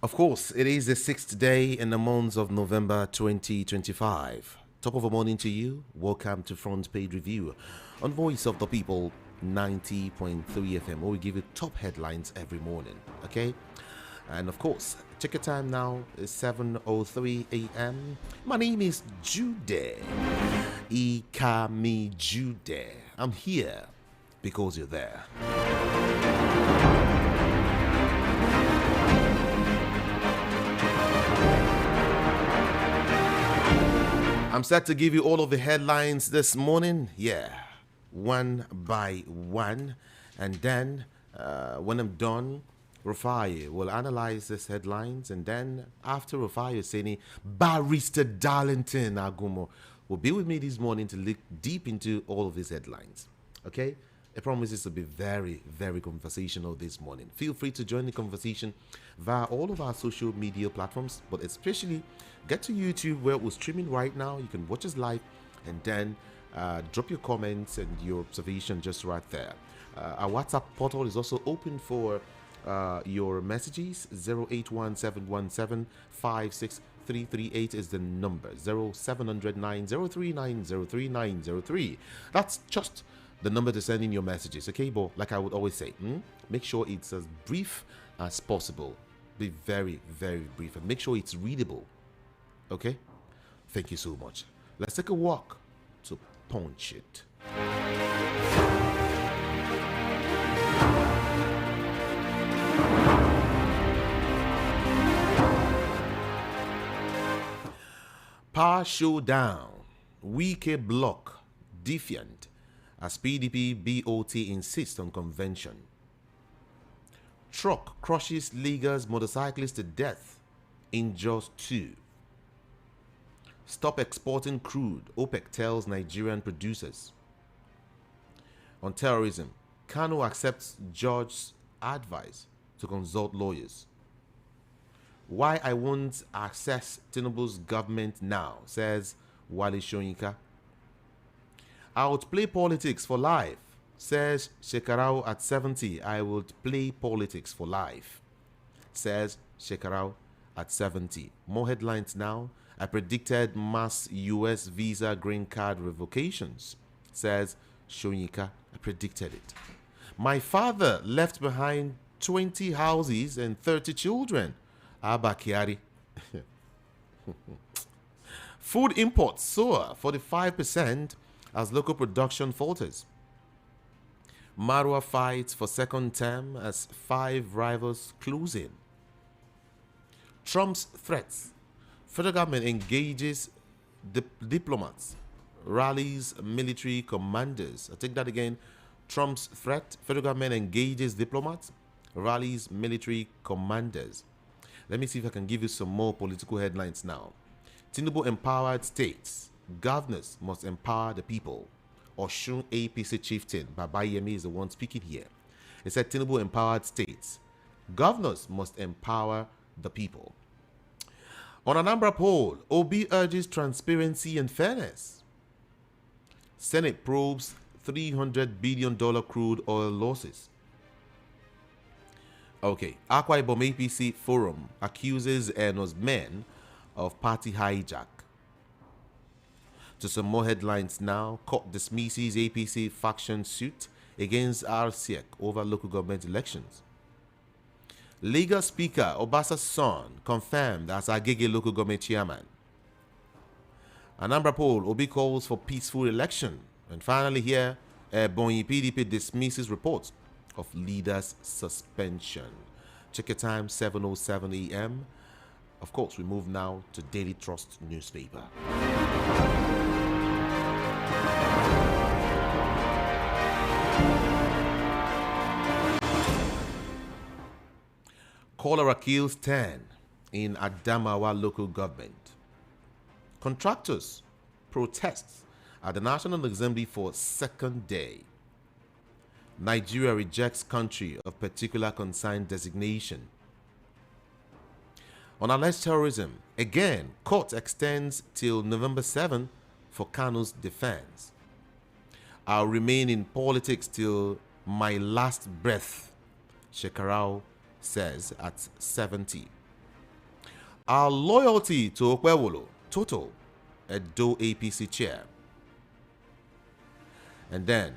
Of course, it is the sixth day in the month of November 2025. Top of the morning to you. Welcome to Front Page Review on Voice of the People 90.3 FM, where we give you top headlines every morning. Okay? And of course, check your time now. It's 7:03 a.m. My name is Jude. Ikami Jude. I'm here because you're there. I'm set to give you all of the headlines this morning. Yeah, one by one. And then when I'm done, Rufai will analyze these headlines. And then after Rufai Hussaini, Barrister Darlington Agumo will be with me this morning to look deep into all of these headlines. Okay? It promises to be very, very conversational this morning. Feel free to join the conversation via all of our social media platforms, but especially get to YouTube where we're streaming right now. You can watch us live and then drop your comments and your observation just right there. Our WhatsApp portal is also open for your messages. 0817175638 is the number. 0700903903. That's just the number to send in your messages, okay? But like I would always say, make sure it's as brief as possible. Be very, very brief, and make sure it's readable, okay? Thank you so much. Let's take a walk to punch it. Power showdown. Wike block defiant as PDP BOT insists on convention. Truck crushes Lagos motorcyclist to death, injures 2. Stop exporting crude, OPEC tells Nigerian producers. On terrorism, Kano accepts judge's advice to consult lawyers. Why I won't access Tinubu's government now, says Wale Soyinka. I would play politics for life, says Shekarau at 70. I would play politics for life, says Shekarau at 70. More headlines now. I predicted mass US visa green card revocations, says Soyinka. I predicted it. My father left behind 20 houses and 30 children. Abba Kyari. Food imports soar 45% as local production falters. Marwa fights for second term as 5 rivals close in. Trump's threats. Federal government engages diplomats, rallies military commanders. I take that again. Trump's threat. Federal government engages diplomats, rallies military commanders. Let me see if I can give you some more political headlines now. Tinubu empowered states. Governors must empower the people. Oshun APC chieftain Babayemi is the one speaking here. He said Tinubu empowered states. Governors must empower the people. On Anambra poll, Obi urges transparency and fairness. Senate probes $300 billion crude oil losses. Okay, Akwa Ibom APC Forum accuses Enos men of party hijack. To some more headlines now. Court dismisses APC faction suit against RCEC over local government elections. Lagos Speaker Obasa's son confirmed as Agege local government chairman. Anambra poll, Obi calls for peaceful election. And finally here, Ebonyi PDP dismisses reports of leaders' suspension. Check your time, 7:07 a.m. Of course, we move now to Daily Trust newspaper. Cholera kills 10 in Adamawa local government. Contractors protests at the National Assembly for second day. Nigeria rejects country of particular concern designation. On alleged terrorism, again, court extends till November 7 for Kano's defense. I'll remain in politics till my last breath, Shekarau says at 70. Our loyalty to Okwewolo, total, Edo APC chair. And then,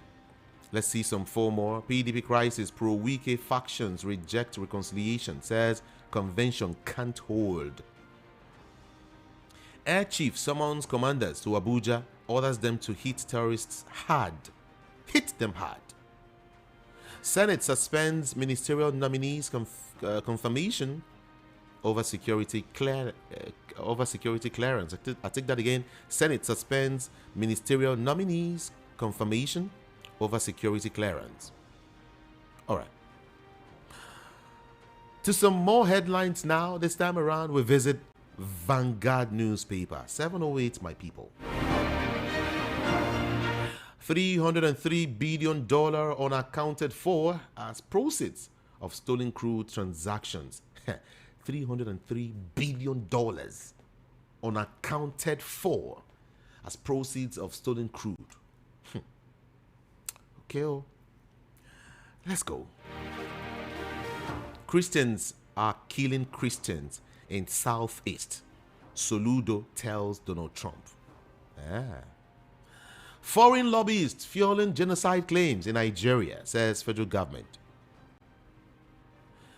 let's see some four more. PDP crisis, pro-Wike factions reject reconciliation, says convention can't hold. Air chief summons commanders to Abuja, orders them to hit terrorists hard. Hit them hard. Senate suspends ministerial nominees confirmation over security clearance. I take that again. Senate suspends ministerial nominees confirmation over security clearance. All right. To some more headlines now. This time around, we visit Vanguard newspaper. 708, my people. $303 billion unaccounted for as proceeds of stolen crude transactions. $303 billion unaccounted for as proceeds of stolen crude. Okay, let's go. Christians are killing Christians in Southeast. Soludo tells Donald Trump. Foreign lobbyists fueling genocide claims in Nigeria, says federal government.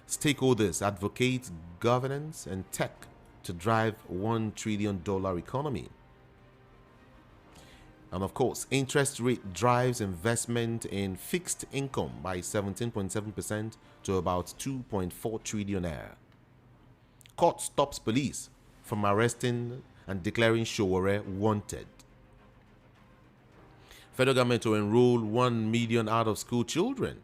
Stakeholders advocate governance and tech to drive $1 trillion economy. And of course, interest rate drives investment in fixed income by 17.7% to about 2.4 trillion naira. Court stops police from arresting and declaring Showore wanted. Federal government to enroll 1 million out-of-school children.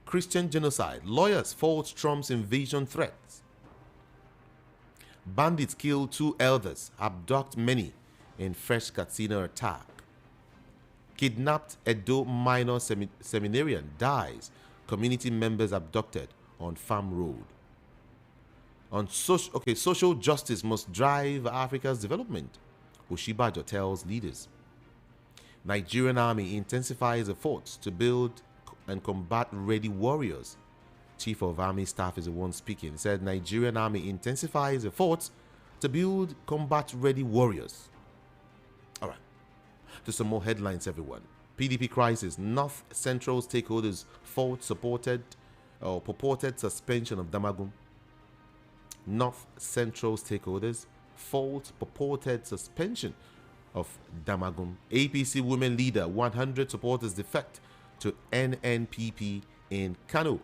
Christian genocide. Lawyers fault Trump's invasion threats. Bandits kill 2 elders, abduct many in fresh Katsina attack. Kidnapped Edo minor seminarian dies. Community members abducted on Farm Road. Social justice must drive Africa's development. Oshibajo tells leaders. Nigerian army intensifies efforts to build and combat ready warriors. Chief of Army Staff is the one speaking. He said Nigerian army intensifies efforts to build combat ready warriors. All right. To some more headlines, everyone. PDP crisis. North Central stakeholders fault purported suspension of Damagum. North Central stakeholders fault purported suspension of Damagum. APC women leader 100 supporters defect to NNPP in Kano.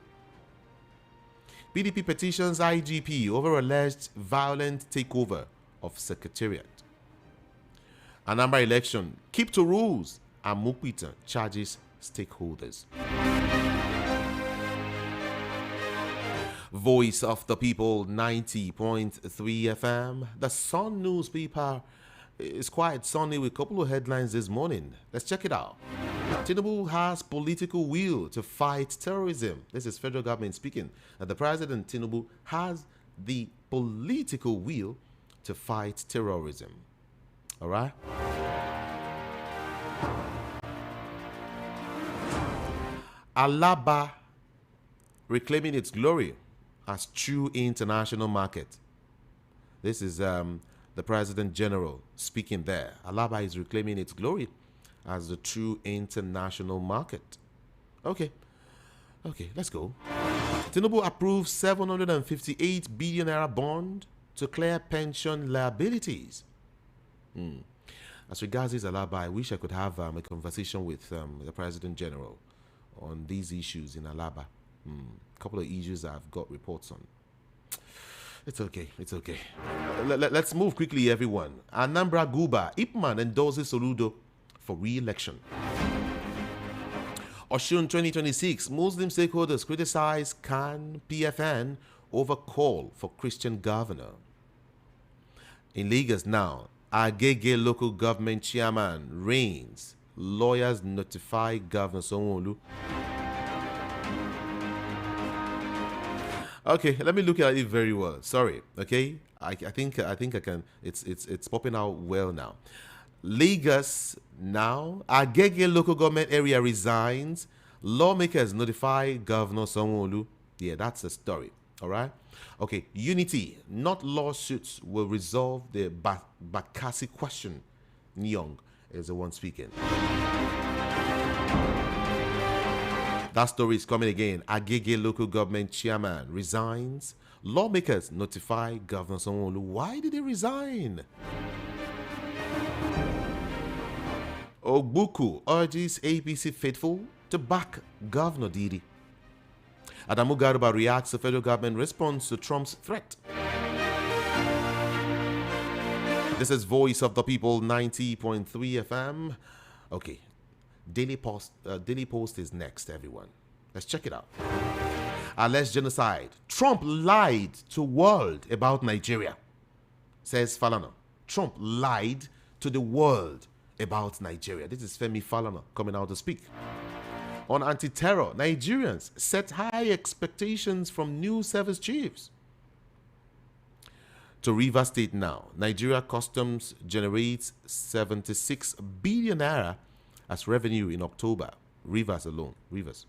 PDP petitions IGP over alleged violent takeover of secretariat. Anambra election, keep to rules, and Mukpita charges stakeholders. Voice of the People, 90.3 FM. The Sun newspaper is quite sunny with a couple of headlines this morning. Let's check it out. Tinubu has political will to fight terrorism. This is federal government speaking. The President Tinubu has the political will to fight terrorism. All right? Alaba reclaiming its glory as true international market. This is the President General speaking there. Alaba is reclaiming its glory as the true international market. Okay, let's go. Tinubu approves 758 billion naira bond to clear pension liabilities. As regards this Alaba, I wish I could have a conversation with the President General on these issues in Alaba. A couple of issues I've got reports on. It's okay. Let's move quickly, everyone. Anambra Guba, Ipman endorses Soludo for re-election. Oshun 2026, Muslim stakeholders criticize CAN PFN over call for Christian governor. In Lagos now, Agege local government chairman reigns. Lawyers notify Governor Sanwo-Olu. Okay, let me look at it very well. Sorry, okay? I think I can. It's popping out well now. Lagos now, Agege local government area resigns. Lawmakers notify Governor Sanwo-Olu. Yeah, that's the story. All right. Okay. Unity, not lawsuits, will resolve the Bakassi question. Nyong is the one speaking. That story is coming again. Agege local government chairman resigns. Lawmakers notify Governor Sanwo-Olu. Why did he resign? Ogbuku urges APC faithful to back Governor Didi. Adamu Garuba reacts to federal government response to Trump's threat. This is Voice of the People 90.3 FM. Okay, Daily Post is next, everyone. Let's check it out. Alleged genocide. Trump lied to world about Nigeria, says Falana. Trump lied to the world about Nigeria. This is Femi Falana coming out to speak. On anti-terror, Nigerians set high expectations from new service chiefs. To Rivers State now, Nigeria Customs generates 76 billion naira as revenue in October. Rivers alone. Rivers.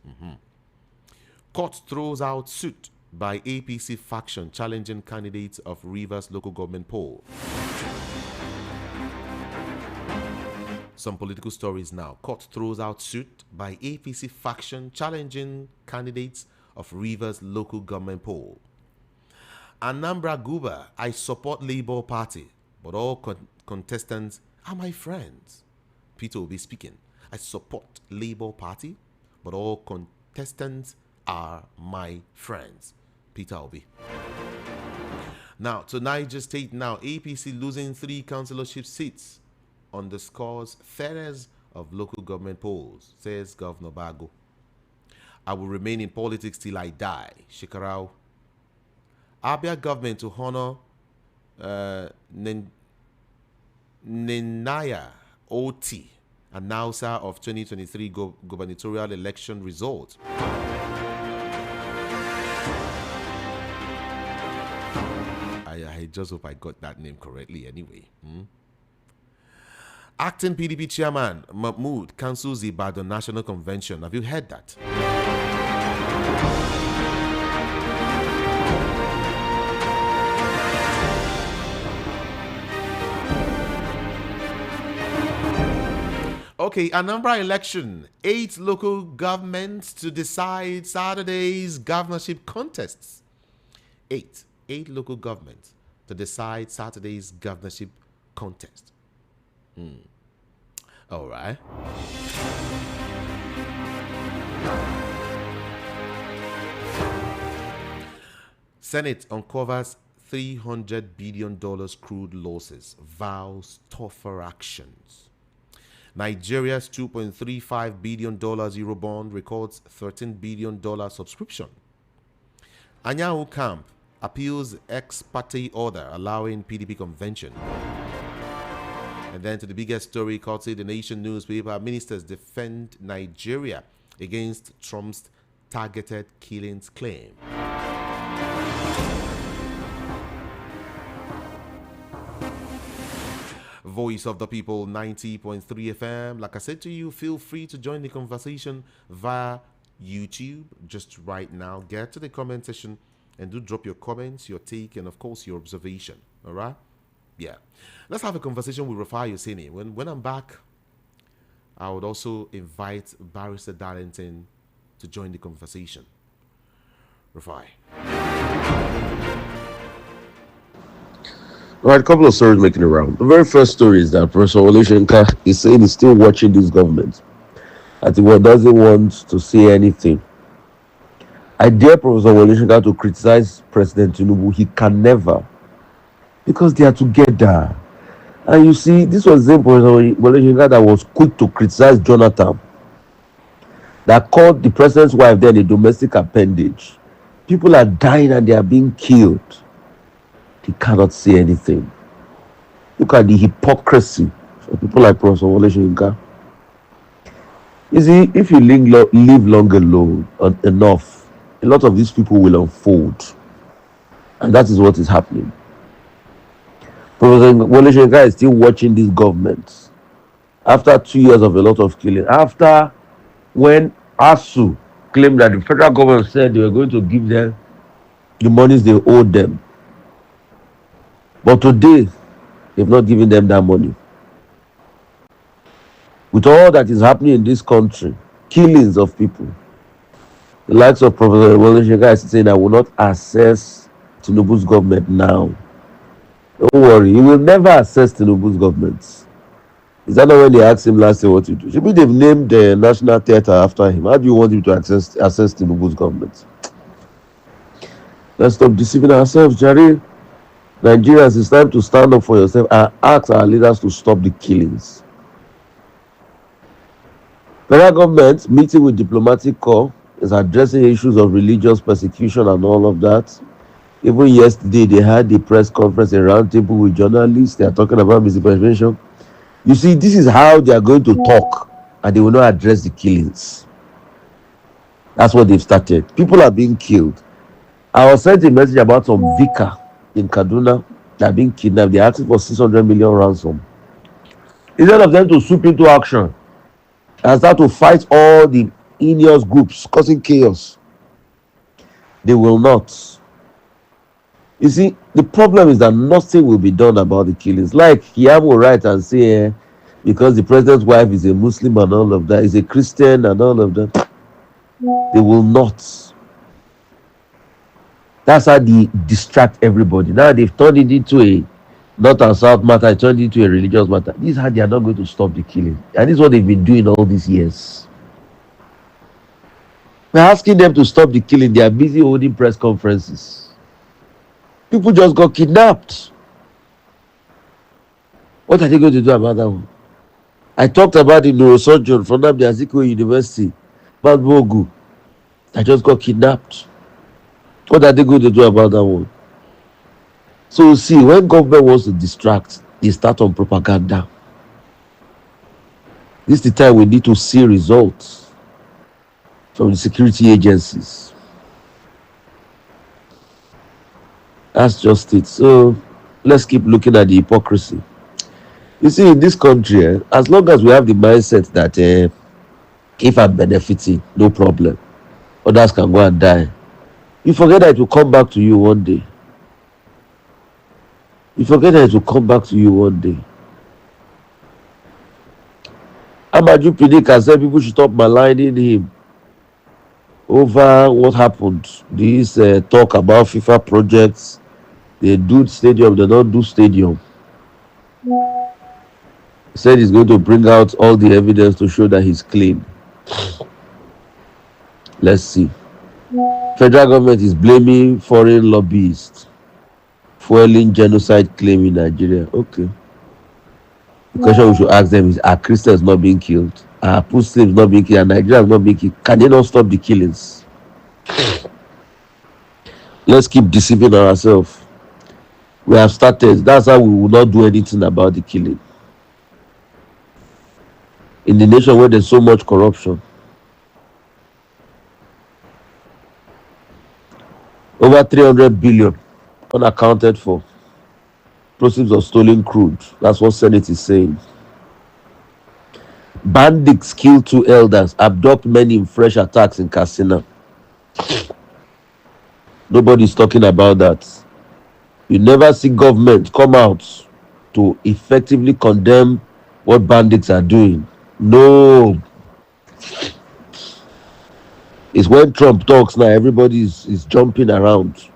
Court throws out suit by APC faction challenging candidates of Rivers local government poll. Some political stories now. Court throws out suit by APC faction challenging candidates of Rivers local government poll. Anambra Guba, I support Labour Party, but all contestants are my friends. Peter will be speaking. I support Labour Party, but all contestants are my friends. Peter Obi. Now, to Niger State now, APC losing 3 councillorship seats underscores fairness of local government polls, says Governor Bago. I will remain in politics till I die. Shekarau. Abia government to honor Nenaya OT, announcer of 2023 gubernatorial election result. I just hope I got that name correctly anyway. Acting PDP chairman Mahmood cancels the Ibadan National Convention. Have you heard that? Okay, Anambra election. 8 local governments to decide Saturday's governorship contests. 8 local governments to decide Saturday's governorship contest. All right. Senate uncovers $300 billion crude losses, vows tougher actions. Nigeria's $2.35 billion Eurobond records $13 billion subscription. Anyanwu camp appeals ex-party order allowing PDP convention. And then to the biggest story, courtesy the Nation newspaper, ministers defend Nigeria against Trump's targeted killings claim. Voice of the People 90.3 FM. Like I said to you, feel free to join the conversation via YouTube just right now. Get to the comment section and do drop your comments, your take, and of course your observation. All right? Yeah. Let's have a conversation with Rafai Hussaini. When I'm back, I would also invite Barrister Darlington to join the conversation. Rafai. All right, a couple of stories making it round. The very first story is that Professor Wole Soyinka is saying he's still watching this government. That he doesn't want to say anything. I dare Professor Wole Soyinka to criticize President Tinubu. He can never. Because they are together. And you see, this was the same Professor Wole Soyinka that was quick to criticize Jonathan. That called the president's wife then a domestic appendage. People are dying and they are being killed. He cannot say anything. Look at the hypocrisy of people like Professor Wole Soyinka. You see, if you live long alone enough, a lot of these people will unfold. And that is what is happening. Professor Wole Soyinka is still watching this government. After 2 years of a lot of killing. After when ASU claimed that the federal government said they were going to give them the monies they owe them. But today, they've not given them that money. With all that is happening in this country, killings of people, the likes of Professor Woloshenka is saying, I will not assess Tinubu's government now. Don't worry, he will never assess Tinubu's government. Is that not when they asked him last year what to do? Should be they've named the National Theatre after him. How do you want him to assess Tinubu's government? Let's stop deceiving ourselves, Jerry. Nigerians, it's time to stand up for yourself and ask our leaders to stop the killings. Federal government meeting with diplomatic corps is addressing issues of religious persecution and all of that. Even yesterday, they had the press conference, a roundtable with journalists. They are talking about misinformation. You see, this is how they are going to talk, and they will not address the killings. That's what they've started. People are being killed. I was sent a message about some vicar in Kaduna that are being kidnapped. They're asking for 600 million ransom. Instead of them to swoop into action and start to fight all the heinous groups causing chaos, they will not. You see, the problem is that nothing will be done about the killings. Like Yam will write and say, because the president's wife is a Muslim and all of that, is a Christian and all of that. They will not. That's how they distract everybody. Now they've turned it into a North and South matter, turned it into a religious matter. This is how they are not going to stop the killing. And this is what they've been doing all these years. We're asking them to stop the killing. They are busy holding press conferences. People just got kidnapped. What are they going to do about that one? I talked about the neurosurgeon from Nnamdi Azikiwe University, Badbogu, that just got kidnapped. What are they going to do about that one? So see, when government wants to distract, they start on propaganda. This is the time we need to see results from the security agencies. That's just it. So let's keep looking at the hypocrisy. You see, in this country, as long as we have the mindset that if I'm benefiting, no problem, others can go and die, you forget that it will come back to you one day. You forget that it will come back to you one day. Amaju Pinika said people should stop maligning him over what happened. This talk about FIFA projects, they do stadium, they don't do stadium. He said he's going to bring out all the evidence to show that he's clean. Let's see. Federal government is blaming foreign lobbyists fueling genocide claim in Nigeria. Okay. The question we should ask them is: are Christians not being killed? Are Muslims not being killed? Are Nigerians not being killed? Can they not stop the killings? Let's keep deceiving ourselves. We have started. That's how we will not do anything about the killing. In the nation where there's so much corruption, over 300 billion unaccounted for proceeds of stolen crude. That's what Senate is saying. Bandits kill 2 elders, abduct many in fresh attacks in Katsina. Nobody's talking about that. You never see government come out to effectively condemn what bandits are doing. No. It's when Trump talks now, everybody is jumping around.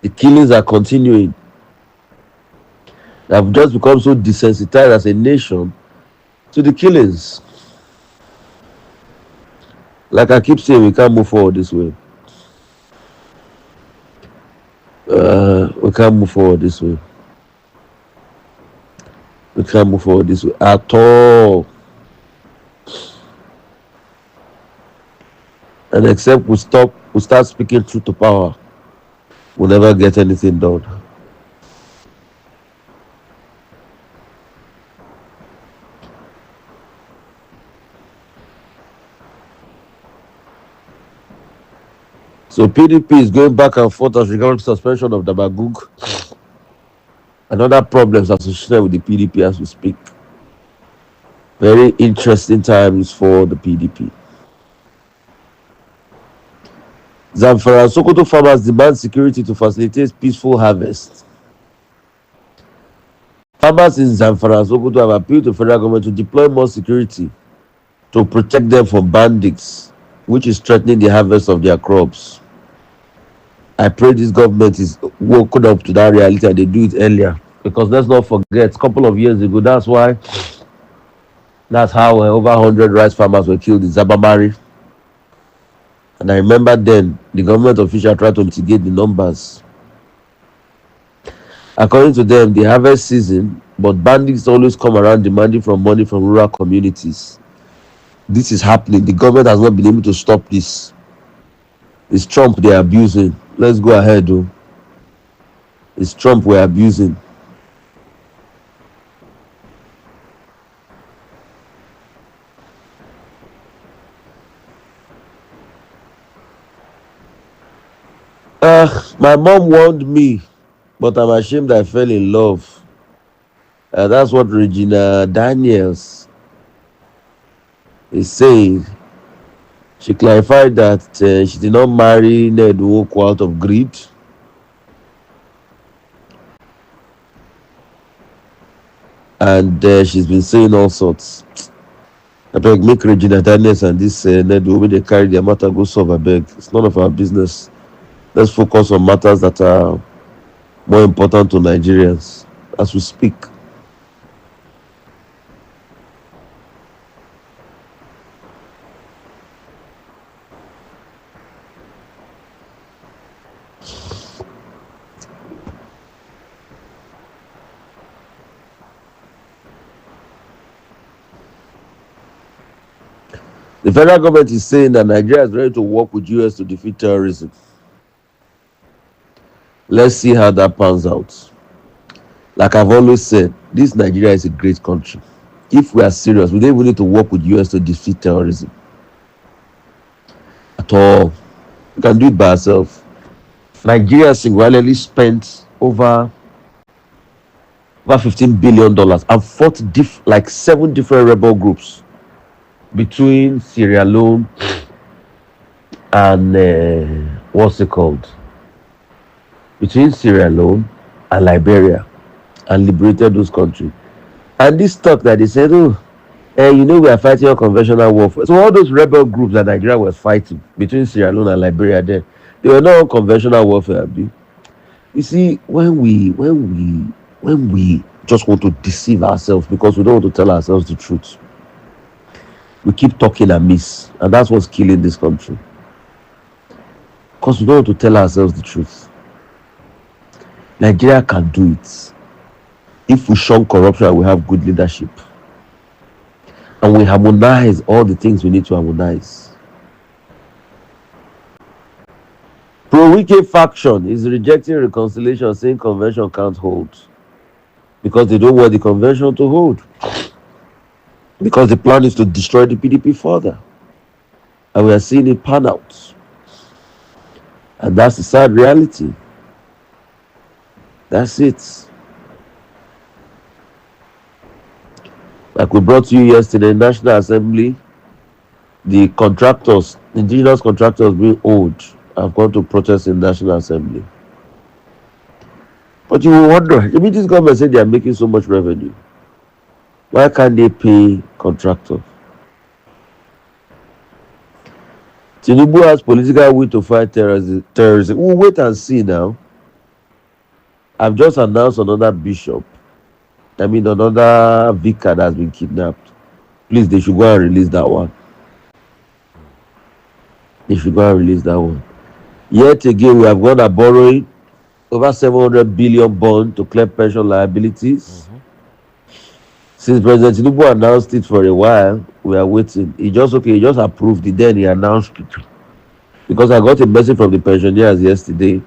The killings are continuing. They've just become so desensitized as a nation to the killings. Like I keep saying, we can't move forward this way. We can't move forward this way. We can't move forward this way at all. And except we start speaking truth to power, we'll never get anything done. So PDP is going back and forth as regards suspension of Dabagug and other problems associated with the PDP as we speak. Very interesting times for the PDP. Zamfara and Sokoto farmers demand security to facilitate peaceful harvest. Farmers in Zamfara and Sokoto have appealed to federal government to deploy more security to protect them from bandits, which is threatening the harvest of their crops. I pray this government is woken up to that reality and they do it earlier. Because let's not forget, a couple of years ago, that's how over 100 rice farmers were killed in Zabamari. And I remember then the government official tried to mitigate the numbers. According to them, the harvest season, but bandits always come around demanding from money from rural communities. This is happening. The government has not been able to stop this. It's Trump they're abusing. Let's go ahead, though. It's Trump we're abusing. My mom warned me, but I'm ashamed I fell in love. That's what Regina Daniels is saying. She clarified that she did not marry Ned Nwoko out of greed. And she's been saying all sorts. I beg, make Regina Daniels and this Ned Nwoko, they carry their matter, go solve. I beg. It's none of our business. Let's focus on matters that are more important to Nigerians as we speak. The federal government is saying that Nigeria is ready to work with US to defeat terrorism. Let's see how that pans out. Like I've always said, this Nigeria is a great country. If we are serious, we don't even need to work with US to defeat terrorism. At all. We can do it by ourselves. Nigeria singularly spent over $15 billion and fought like 7 different rebel groups between Sierra Leone and what's it called? Between Sierra Leone and Liberia, and liberated those countries. And this talk that they said, we are fighting on conventional warfare. So all those rebel groups that Nigeria was fighting between Sierra Leone and Liberia, then they were not on conventional warfare. You see, when we just want to deceive ourselves because we don't want to tell ourselves the truth, we keep talking amiss, and that's what's killing this country. Because we don't want to tell ourselves the truth. Nigeria can do it if we shun corruption and we have good leadership, and we harmonize all the things we need to harmonize. Pro-Wike faction is rejecting reconciliation, saying convention can't hold because they don't want the convention to hold, because the plan is to destroy the PDP further, and we are seeing it pan out, and that's the sad reality. That's it. Like we brought to you yesterday, National Assembly, the contractors, indigenous contractors being owed, have gone to protest in National Assembly. But you will wonder, this government said they are making so much revenue. Why can't they pay contractors? Tinubu has political will to fight terrorism. We'll wait and see now. I've just announced another another vicar that has been kidnapped. Please, they should go and release that one. Yet again, we have gone a borrowing over 700 billion bond to clear pension liabilities. Since President Tinubu announced it for a while, we are waiting. He just approved it, then he announced it. Because I got a message from the pensioners yesterday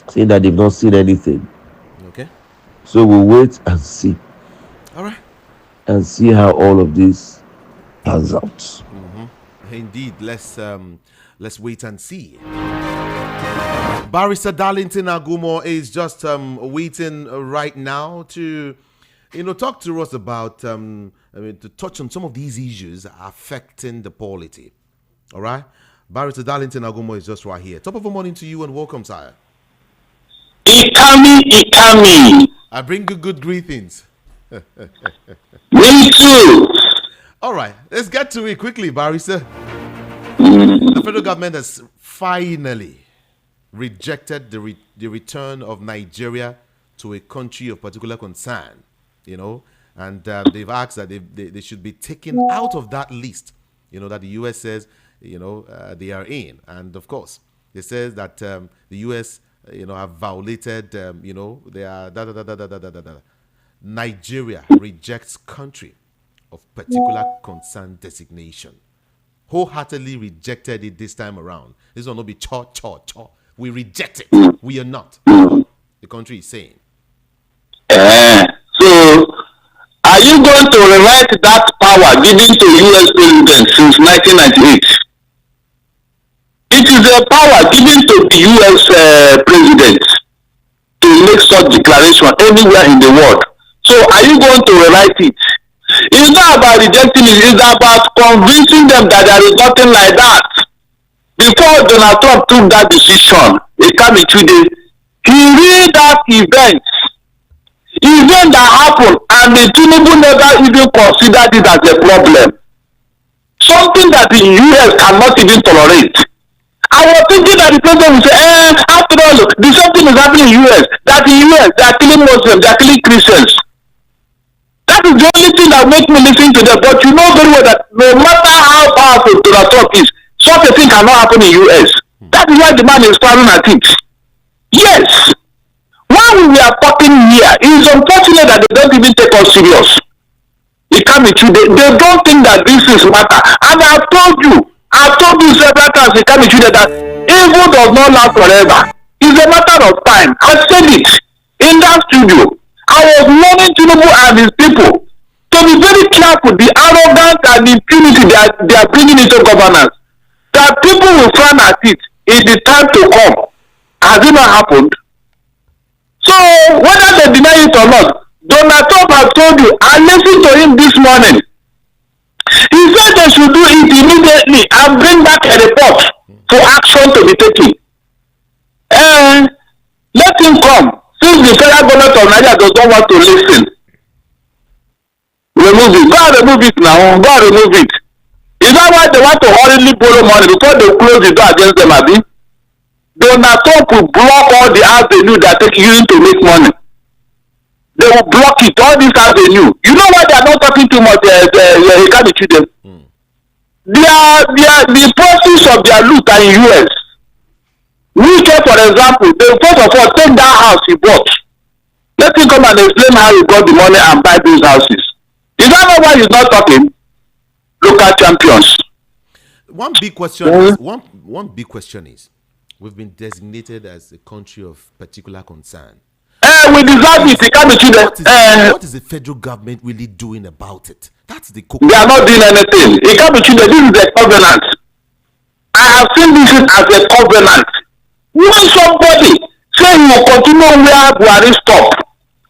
saying that they've not seen anything. Okay. So we'll wait and see. All right. And see how all of this pans out. Indeed, let's wait and see. Barrister Darlington Agumo is just waiting right now to, talk to us about to touch on some of these issues affecting the polity. All right. Barrister Darlington Agumo is just right here. Top of the morning to you and welcome, sire. Ikami. I bring you good greetings. Me too. All right, let's get to it quickly, Barrister. The federal government has finally rejected the return of Nigeria to a country of particular concern, and they've asked that they should be taken out of that list, that the U.S. says, they are in. And of course, they says that the U.S., have violated, they are Nigeria rejects country of particular concern designation. Wholeheartedly rejected it this time around. This will not be cha. We reject it. We are not. The country is saying. So, are you going to rewrite that power given to U.S. president since 1998? It is a power given to the U.S. president to make such declaration anywhere in the world. So, are you going to rewrite it? It's not about rejecting it. It's about convincing them that there is nothing like that. Before Donald Trump took that decision, he read that event that happened, and the Tinubu never even considered it as a problem. Something that the U.S. cannot even tolerate. I was thinking that the president would say, after all, the same thing is happening in the U.S. That in the U.S. they are killing Muslims, they are killing Christians. That is the only thing that makes me listen to them. But you know very well that no matter how powerful Donald Trump is, such a thing cannot happen in the U.S. That is why the man is staring at it. Yes. When we are talking here, it is unfortunate that they don't even take us serious. They don't think that this is matter. And I've told you several times, that evil does not last forever. It's a matter of time. I said it in that studio. I was warning Tinubu and his people to be very careful the arrogance and impunity they are bringing into governance. That people will frown at it in the time to come. Has it not happened? So whether they deny it or not, Donald Trump has told you, I listened to him this morning. He said they should do it immediately and bring back a report for action to be taken. And let him come. Since the federal government of Nigeria does not want to listen, remove it. Go and remove it now. Go and remove it. Is that why they want to hurriedly borrow money before they close the door against them, Abi? Donald Trump will block all the avenues they are using to make money. They will block it, all these avenues. You know why they are not talking too much? They can't be them. The process of their loot are in US. UK, for example, they first of all take that house he bought. Let him come and explain how he got the money and buy these houses. Is that not why he's not talking? Local champions. One big question is, we've been designated as a country of particular concern. We deserve it. What is the federal government really doing about it? That's the They are not doing anything. It can't be treated. This is a covenant. I have seen this as a covenant. When somebody say he will continue where Buhari stop,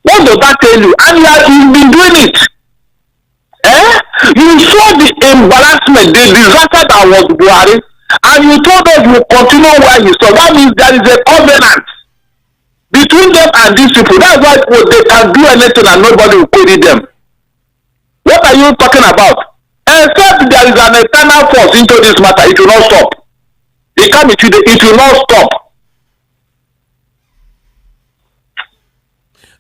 what does that tell you? And he's been doing it. You saw the embarrassment, the disaster that was Buhari, and you told us you will continue where he stopped. That means there is a covenant between them and these people. That's why they can do anything and nobody will query them. What are you talking about? Except there is an eternal force into this matter, it will not stop. It will not stop.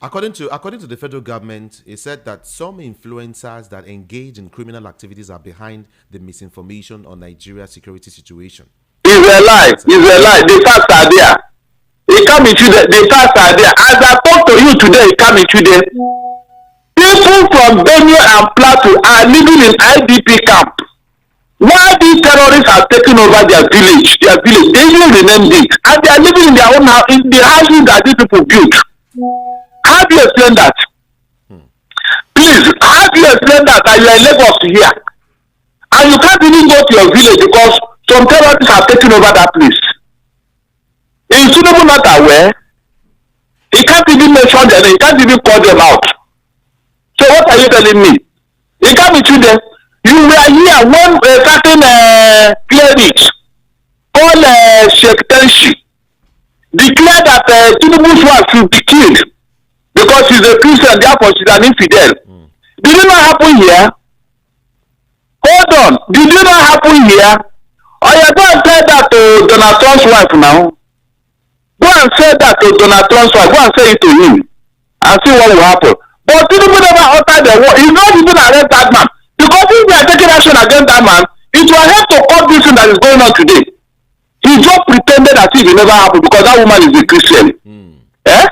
According to the federal government, it said that some influencers that engage in criminal activities are behind the misinformation on Nigeria's security situation. It's a lie. The facts are there. It can't be true. The facts are there. As I talk to you today, it can't be true. People from Benue and Plateau are living in IDP camp. Why these terrorists are taking over their village, they even renamed it, and they are living in their own house, in the houses that these people built. How do you explain that? Please, how do you explain that you are in Lagos here, and you can't even go to your village because some terrorists are taking over that place? Is Soludo not aware? He can't even mention them, he can't even call them out. So what are you telling me? It can't be true then. You were here when a certain cleric Sheikh Tenshi declared that Tinubu's wife should be killed because she's a Christian, therefore she's an infidel. Did it not happen here? Hold on. Did it not happen here? Or you go and tell that to Donald Trump's wife now? Go and say that to Donald Trump's wife. Go and say it to him and see what will happen. But Tinubu never uttered the word. He's not even arrest that man. Because if they are taking action against that man, it will help to cut this thing that is going on today. He just pretended as if it never happened because that woman is a Christian. Eh?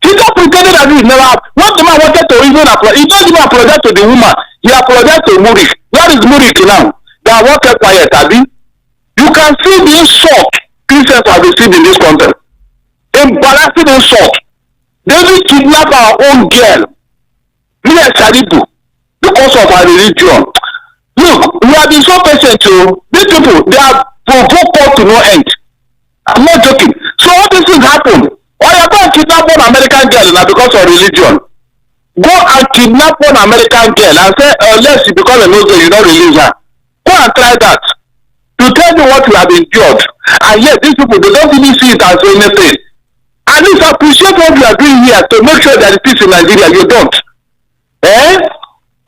He just pretended as if it never happened. What the man wanted to even apologize, he don't even apologize to the woman. He apologized to Murik. Where is Murik now? They are working quiet, Abi. You can see the insult Christians have received in this country. Embarrassing insult. They will kidnap our own girl, Mia Sharibu, because of her religion. Look, we have been so patient to these people, they are provoked us to no end. I'm not joking. So all these things happen. Or you're going to kidnap one American girl now because of religion. Go and kidnap one American girl and say, unless you become a Muslim, you don't release her. Go and try that. To tell me what you have endured. And yet these people, they don't even see it as anything. At least appreciate what you are doing here to make sure that it is in Nigeria. You don't.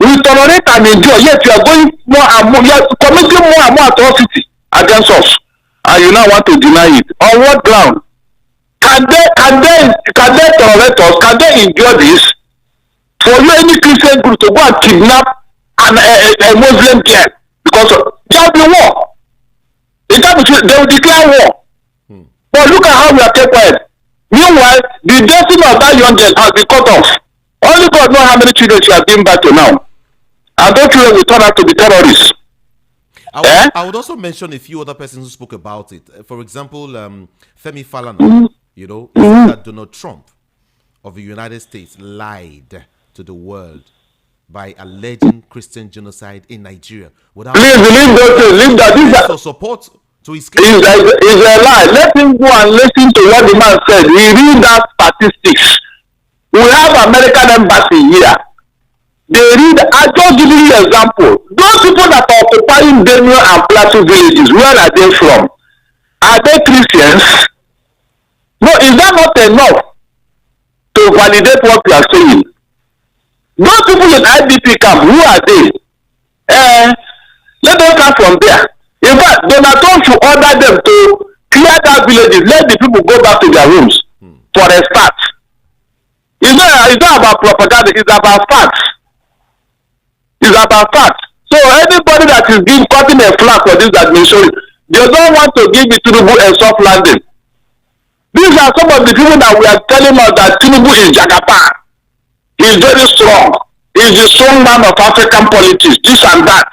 We tolerate and endure, yet you are going more and more, you are committing more and more atrocity against us. And you now want to deny it. On what ground? Can they tolerate us? Can they endure this? For you, any Christian group to go and kidnap a Muslim girl because there will be war. They will declare war. But look at how we are kept quiet. Meanwhile, the destiny of that young girl has been cut off. Only God knows how many children she has given back to now. And those children will turn out to be terrorists. I would also mention a few other persons who spoke about it. For example, Femi Falana, he said that Donald Trump of the United States lied to the world by alleging Christian genocide in Nigeria. Please leave that. This is support to his claim. Is a lie. Let him go and listen to what the man said. He read that statistics. We have American embassy here. They read, I just give you an example. Those people that are occupying Benue and Plateau villages, where are they from? Are they Christians? No, is that not enough to validate what you are saying? Those people in IDP camp, who are they? Let them come from there. In fact, Donald Trump should order them to clear that villages, let the people go back to their rooms for a start. It's not about propaganda, it's about facts. It's about facts. So anybody that is cutting a flag for this administration, they don't want to give Tinubu a soft landing. These are some of the people that we are telling us that Tinubu is Jagaban. He is very strong. He is the strong man of African politics, this and that.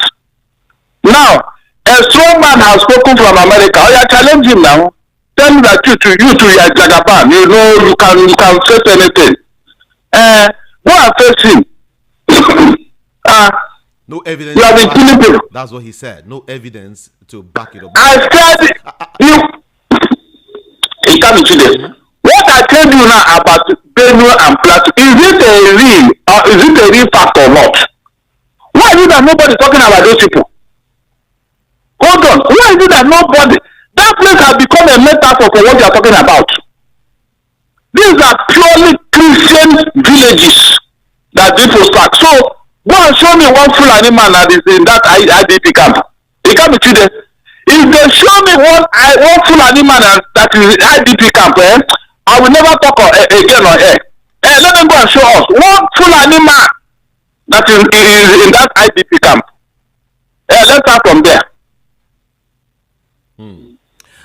Now, a strong man has spoken from America. Oh, yeah, challenge him now. Tell him that you are Jagaban. You know you can face anything. Go and face him. No evidence. You have been killing people. That's what he said. No evidence to back it up. I said you can't be today. What I tell you now about Benue and Plateau, is it a real fact or not? Why is it that nobody is talking about those people? Hold on. Why is it that nobody? That place has become a metaphor for what you are talking about. These are purely Christian villages that people start. So go and show me one Fulani man that is in that IDP camp. It can't be today. If they show me one Fulani man that is in IDP camp, I will never talk again on air. Let them go and show us one Fulani man that is in that IDP camp. Let's start from there.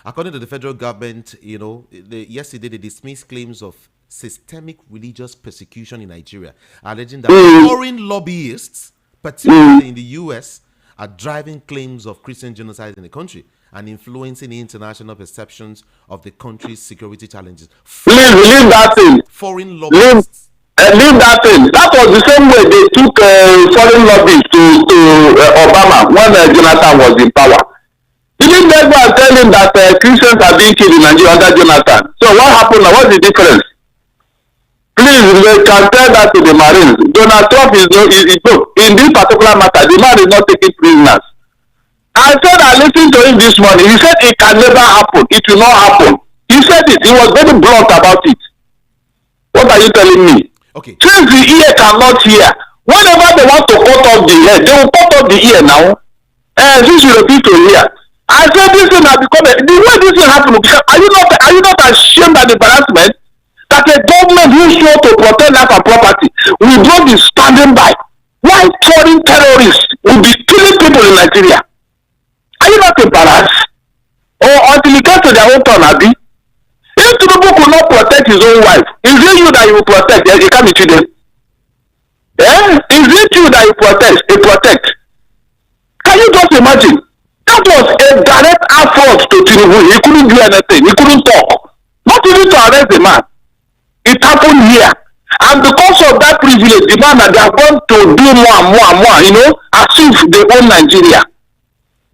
According to the federal government, yesterday they dismissed claims of systemic religious persecution in Nigeria, alleging that foreign lobbyists, particularly in the U.S., are driving claims of Christian genocide in the country and influencing the international perceptions of the country's security challenges. Please leave that thing. Foreign lobbyists. Leave that thing. That was the same way they took foreign lobbyists to Obama when Jonathan was in power. Didn't they go and tell him that Christians are being killed in Nigeria under Jonathan? So what happened now? What's the difference? Please, they can tell that to the Marines. Donald Trump is in this particular matter, the man is not taking prisoners. I said I listened to him this morning. He said it can never happen. It will not happen. He said it. He was very blunt about it. What are you telling me? Okay. Since the ear cannot hear, whenever they want to cut off the head, they will cut off the ear now. Since you refuse to hear. I said this thing has become the way this thing happened. Are you not ashamed at the embarrassment that a government who sure to protect life and property will not be standing by while foreign terrorists will be killing people in Nigeria? Are you not embarrassed? Or until it gets to their own turn, Abi? If Tinubu could not protect his own wife, is it you that you will protect? You can't be children. Is it you that you protect? Can you just imagine? That was a direct affront to Tinubu. He couldn't do anything. He couldn't talk. Not even to arrest the man. It happened here. And because of that privilege, the man that they are going to do more and more and more, as if they own Nigeria.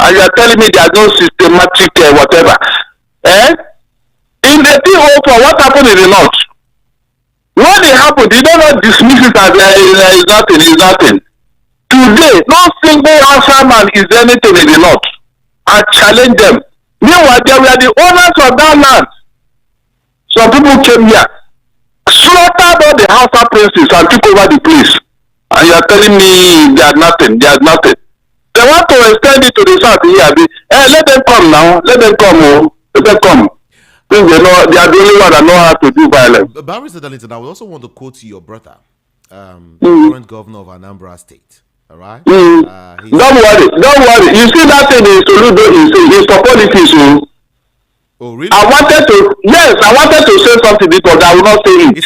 And you are telling me there is no systematic whatever. In the thing for what happened in the north, when it happened, you don't not dismiss it as it's nothing. Today, no single answer man is anything in the north. I challenge them. Meanwhile, they were the owners of that land. Some people came here, slaughtered all the Hausa princes and took over the place. And you are telling me there's nothing. They want to extend it to the south here. Let them come now. Let them come. Let them come. They are the only one that know how to do violence. Barrister Darlington, I would also want to quote your brother, the current governor of Anambra State. All right. Don't worry. You see that thing in Soludo is for politics. Oh, really? I wanted to say something because I will not say it. He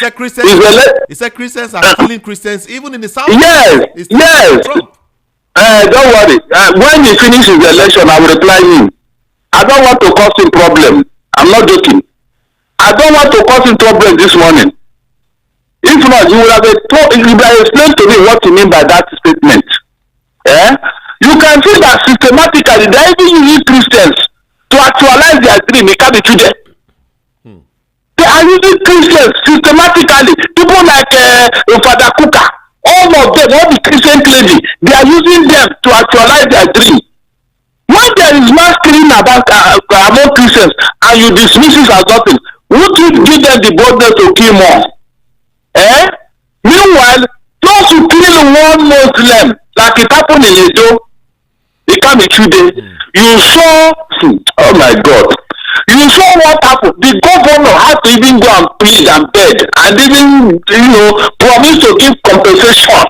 said Christians are killing Christians even in the south. Yes. Don't worry. When he finishes the election, I will reply him. I don't want to cause him problem. I'm not joking. I don't want to cause him problem this morning. If not, you would have explained to me what you mean by that statement. You can see that systematically they even use Christians to actualize their dream. It can't be children. They are using Christians systematically. People like Father Kuka, all of them, all the Christian clergy, they are using them to actualize their dream. When there is mass killing among Christians and you dismiss it as nothing, would you give them the boldness to kill more? Meanwhile, those who kill one Muslim, like it happened in Edo, it can't be true. You saw, oh my God, you saw what happened. The governor had to even go and plead and beg and even, promise to give compensation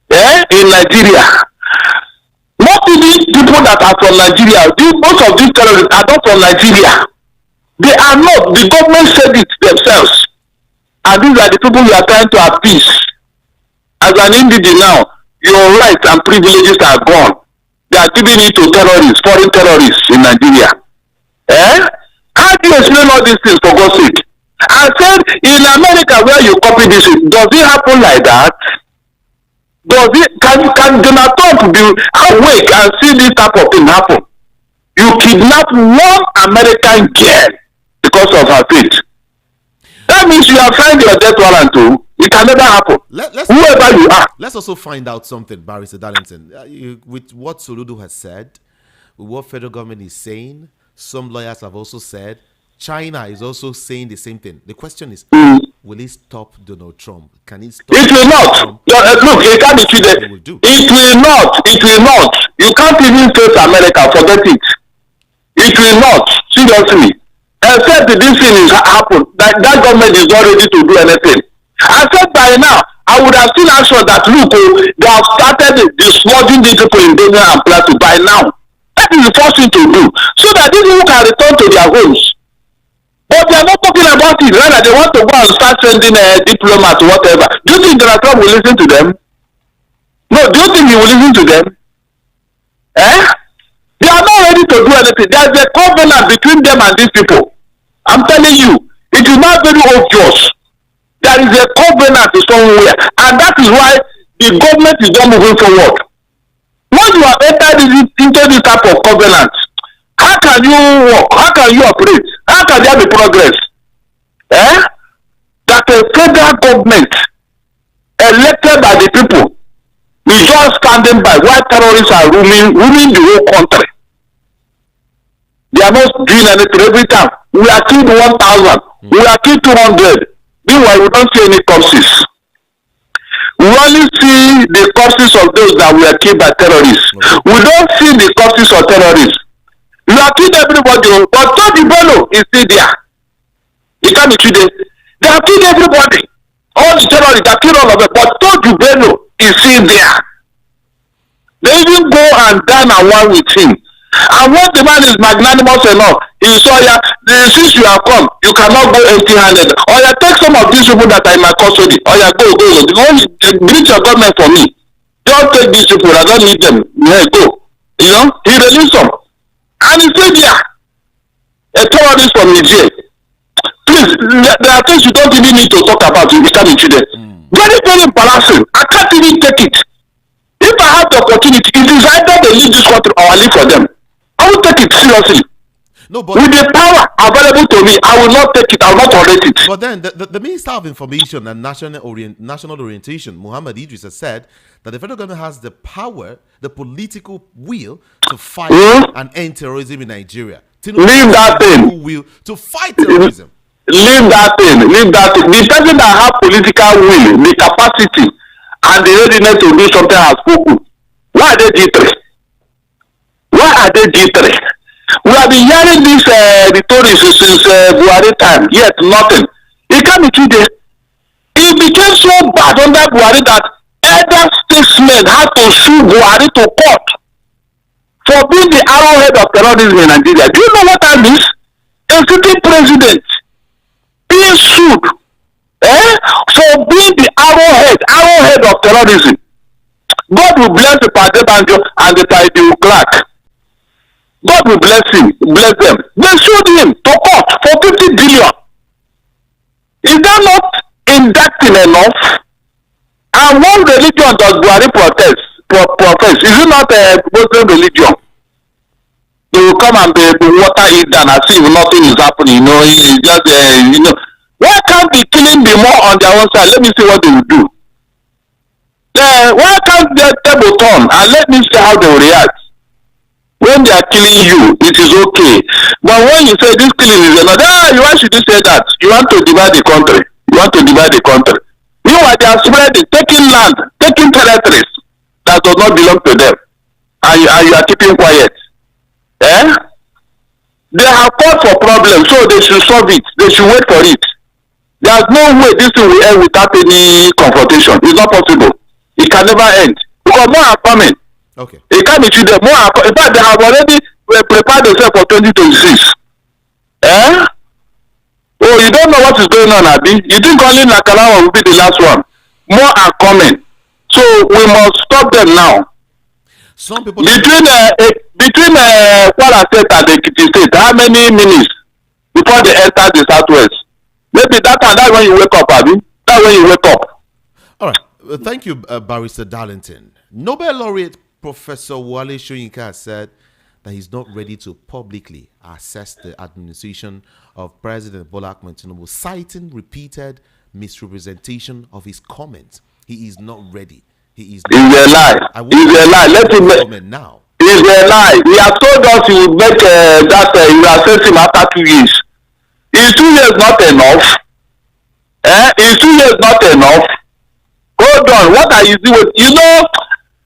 in Nigeria. Not even people that are from Nigeria. Most of these terrorists are not from Nigeria. They are not. The government said it themselves. And these are the people you are trying to appease. As an individual now, your rights and privileges are gone. They are giving it to terrorists, foreign terrorists in Nigeria. How do you explain all these things for God's sake? I said, in America where you copy this, does it happen like that? Can Donald Trump be awake and see this type of thing happen? You kidnap one American girl because of her faith. That means you have signed your death warrant too. It can never happen. Whoever you are. Let's also find out something, Barrister Darlington. With what Soludo has said, with what federal government is saying, some lawyers have also said, China is also saying the same thing. The question is, will it stop Donald Trump? Can it stop? It will not. Look, it can't be treated. It will not. You can't even face America. Forget it. It will not. Seriously. Except this thing is happen. That government is not ready to do anything. I said by now, I would have seen action that look, they have started dislodging these people in Benue and Plateau by now. That is the first thing to do. So that these people can return to their homes. But they are not talking about it. Rather, they want to go and start sending diplomats or whatever. Do you think Donald Trump will listen to them? No, do you think he will listen to them? They are not ready to do anything. There is a covenant between them and these people. I'm telling you, it is not very obvious. There is a covenant somewhere, and that is why the government is not moving forward. When you have entered into this type of covenant, how can you work? How can you operate? How can there be progress? That a federal government elected by the people will just just standing by while terrorists are ruling the whole country. They are not doing anything. Every time we are killed 1,000, we are killed 200. Meanwhile, we don't see any corpses. We only see the corpses of those that were killed by terrorists. We don't see the corpses of terrorists. You have killed everybody, but Tony Bello is still there. He can't be killed. They have killed everybody. All the terrorists have killed all of them, but Tony Bello is still there. They even go and dine and wine with him. And when the man is magnanimous enough, he saw ya, since you have come, you cannot go empty-handed. Or ya take some of these people that are in my custody. Or ya go. Greet your government for me. Don't take these people. I don't need them. Yeah, go. You know, he released them. And he said, yeah, a terrorist from Niger. Please, there are things you don't even need to talk about in Islamic today. Very, very embarrassing. I can't even take it. If I have the opportunity, it is either they leave this country or I leave for them. I will take it seriously. No, but with the power available to me, I will not take it. I will not tolerate it. But then the Minister of Information and National Orientation, Muhammad Idris, has said that the federal government has the power, the political will to fight and end terrorism in Nigeria. Leave that thing. Will to fight terrorism. Leave that thing. Leave that thing. The person that have political will, the capacity, and the readiness to do something has spoken. Why are they G3? Why are they G3? We have been hearing this rhetoric since Buhari time, yet nothing. It can't be today. It became so bad under Buhari that other statesmen had to sue Buhari to court for being the arrowhead of terrorism in Nigeria. Do you know what that means? A sitting president being sued for being the arrowhead of terrorism. God will bless the Pate Banjo and the Taidu Clark. God will bless them. They sued him to court for 50 billion. Is that not indicting enough? And what religion does Buhari profess? Is it not a Muslim religion? They will come and be water it down as if nothing is happening. You know, it's just why can't the killing be more on their own side? Let me see what they will do. Why can't they table turn and let me see how they will react? When they are killing you, it is okay. But when you say this killing is another, why should you say that? You want to divide the country. Meanwhile, they are spreading, taking land, taking territories that does not belong to them. And you are keeping quiet. They have called for problems, so they should solve it. They should wait for it. There's no way this thing will end without any confrontation. It's not possible. It can never end. Because more are coming. Okay. It can't be treated more. In fact, they have already prepared themselves for 2026. Oh, you don't know what is going on, Abi? You think only Nakalawa will be the last one? More are coming. So we must stop them now. Some people between Kwara State and Ekiti State, how many minutes before they enter the southwest? Maybe that's when you wake up, Abi. That's when you wake up. All right. Thank you, Barrister Darlington. Nobel laureate Professor Wale Soyinka has said that he's not ready to publicly assess the administration of President Bola Ahmed Tinubu, citing repeated misrepresentation of his comments. He is not ready. It's a lie. It's a lie. Let him now. It's a lie. He has told us he will make he will assess him after 2 years. Is 2 years not enough? Is 2 years not enough? Hold on. What are you doing? You know,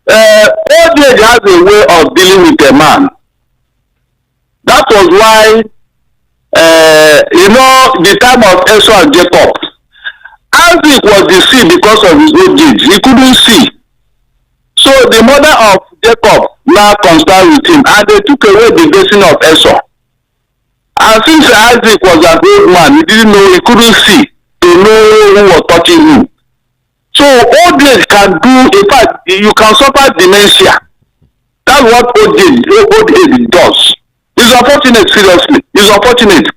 old age has a way of dealing with a man. That was why, the time of Esau and Jacob, Isaac was deceived because of his old age. He couldn't see. So the mother of Jacob now conspired with him, and they took away the blessing of Esau. And since Isaac was an old man, he didn't know, he couldn't see to know who was touching him. So old age can do, in fact, you can suffer dementia. That's what old age does. It's unfortunate, seriously. It's unfortunate.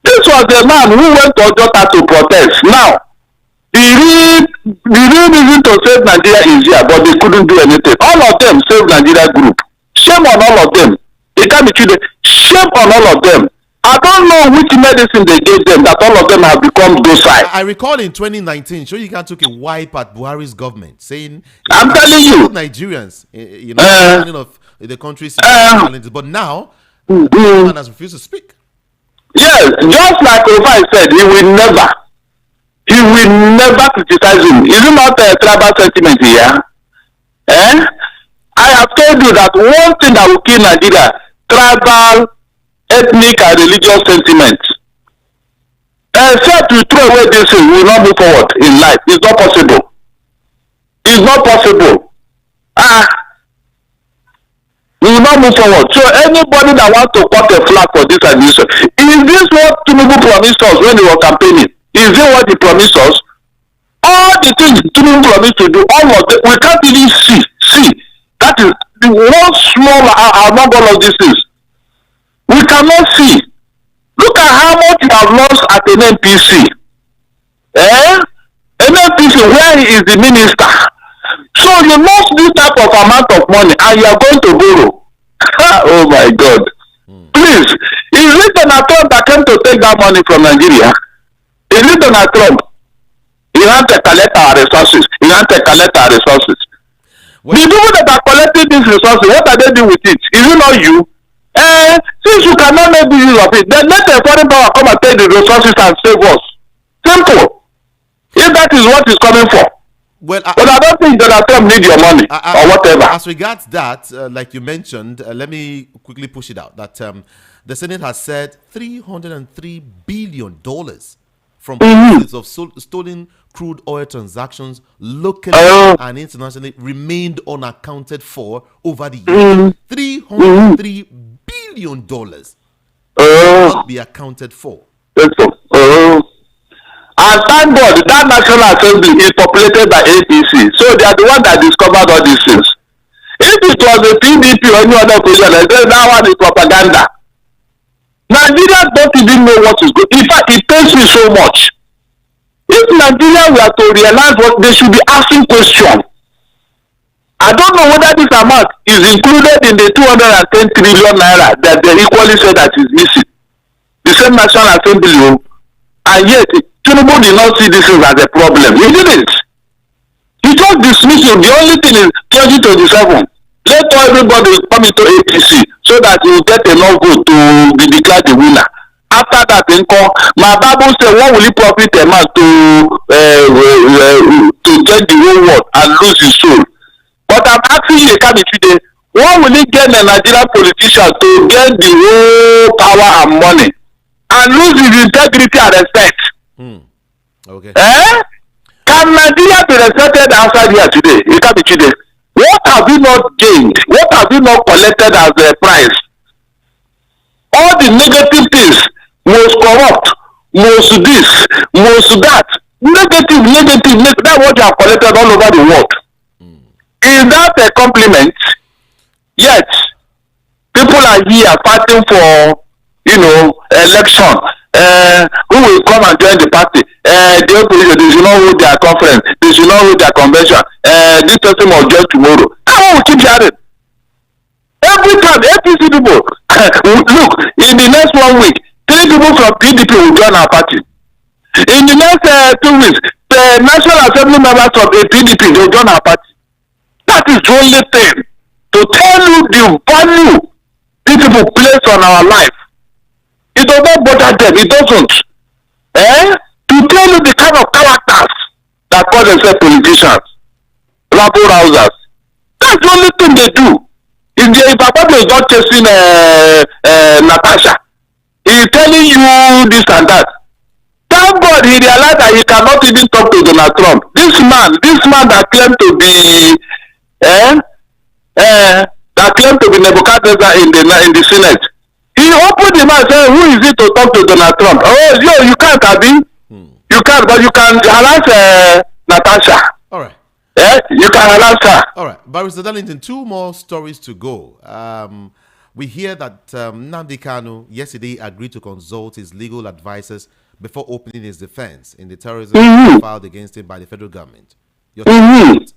This was the man who went to Ojota to protest. Now, the real reason to save Nigeria is here, but they couldn't do anything. All of them saved Nigeria group. Shame on all of them. They can't be treated. Shame on all of them. I don't know which medicine they gave them that all of them have become docile. I recall in 2019, Shoyinka took a wipe at Buhari's government, saying, I'm telling you, Nigerians, understanding of the country's challenges. But now, the man has refused to speak. yes, just like Rufai said, he will never criticize him. Is it not a tribal sentiment here? Eh? I have told you that one thing that will kill Nigeria, tribal, ethnic, and religious sentiment. Except you throw away this thing, we will not move forward in life. It's not possible. It's not possible. We will not move forward. So anybody that wants to cut a flag for this administration, is this what Tinubu promised us when he was campaigning? Is it what he promised us? All the things Tinubu promised to do, all of them, we can't even see. That is the one small among all of these things. We cannot see. Look at how much you have lost at an NPC. An NPC where he is the minister. So you lost this type of amount of money and you are going to borrow. Oh my God. Please, is it Donald Trump that came to take that money from Nigeria? Is it Donald Trump? He has to collect our resources. Well, the people that are collecting these resources, what are they doing with it? Is it not you? Since you cannot make use of it, then let a foreign power come and take the resources and save us. Simple. If that is what is coming for. Well, but I don't think Donald Trump needs your money or whatever. As regards that, like you mentioned, let me quickly push it out, that the Senate has said $303 billion from proceeds of stolen crude oil transactions locally and internationally remained unaccounted for over the years. $303 billion must be accounted for. And thank God that National Assembly is populated by APC, so they are the one that discovered all these things. If it was a PDP or any other opposition, they say that one is propaganda. Nigerians don't even know what is good. In fact, it pains me so much. If Nigeria were to realize what they should be asking questions. I don't know whether this amount is included in the 210 trillion naira that they equally say that is missing. The same National Assembly, and yet Tinubu did not see this as a problem. He didn't. He just dismissed it. The only thing is 2027. Let everybody come into APC so that he will get enough vote to be declared the winner. After that, my Bible says, what will it profit a man to get the whole world and lose his soul? But I'm asking you, today, what will it get a Nigerian politician to get the whole power and money and lose his integrity and respect? Okay. Can Nigeria be respected outside here today? Today. What have you not gained? What have you not collected as a prize? All the negative things, most corrupt, most this, most that, negative, that's what you have collected all over the world. Is that a compliment? Yet, people are here fighting for, election. Who will come and join the party? The opposition, they should not hold their conference. They should not hold their convention. This person must join tomorrow. How will keep hearing? Every time, APC people, look, in the next 1 week, 3 people from PDP will join our party. In the next 2 weeks, the National Assembly members of the PDP will join our party. That is the only thing to tell you the value these people place on our life. It does not bother them. It doesn't. To tell you the kind of characters that call themselves politicians, rabble rousers. That's the only thing they do. If Papa is not chasing Natasha, he is telling you this and that. Thank God he realized that he cannot even talk to Donald Trump. This man that claimed to be Nebuchadnezzar in the Senate. He opened the mouth and said, who is it to talk to Donald Trump? Oh, you can't, Abi. You can't, but you can harass Natasha. All right. You can harass her. All right. Barrister Darlington, 2 more stories to go. We hear that Nnamdi Kanu yesterday agreed to consult his legal advisors before opening his defense in the terrorism filed against him by the federal government. Yes, it's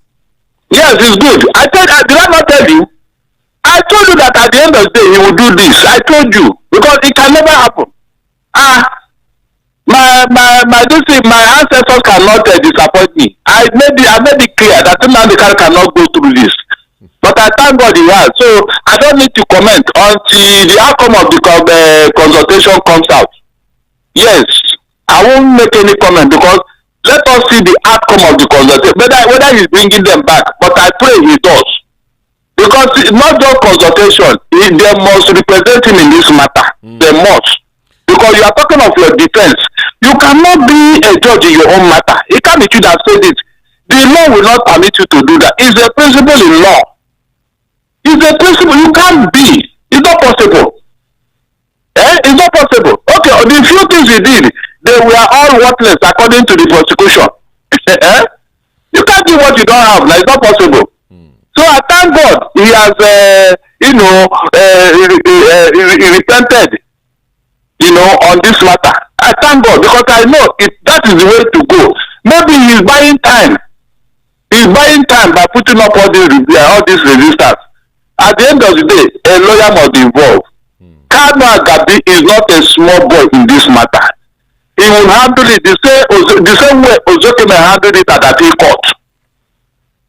good. Did I not tell you? I told you that at the end of the day he will do this. I told you because it can never happen. My this thing, my ancestors cannot disappoint me. I made it clear that Nnamdi Kanu cannot go through this. But I thank God he has. So I don't need to comment until the outcome of the consultation comes out. Yes, I won't make any comment because let us see the outcome of the consultation. Whether he's bringing them back, but I pray he does. Because it's not just consultation, they must represent him in this matter. They must. Because you are talking of your defense. You cannot be a judge in your own matter. It can't be you that said it. The law will not permit you to do that. It's a principle in law. It's a principle. You can't be. It's not possible. It's not possible. Okay, the few things you did, they were all worthless according to the prosecution. You can't do what you don't have. Like, it's not possible. So I thank God he has, repented, on this matter. I thank God because I know that is the way to go. Maybe he's buying time. He's buying time by putting up all these resistance. At the end of the day, a lawyer must be involved. Kanu Agabi is not a small boy in this matter. He will handle it the same way Ozokeme handled it at the appeal court.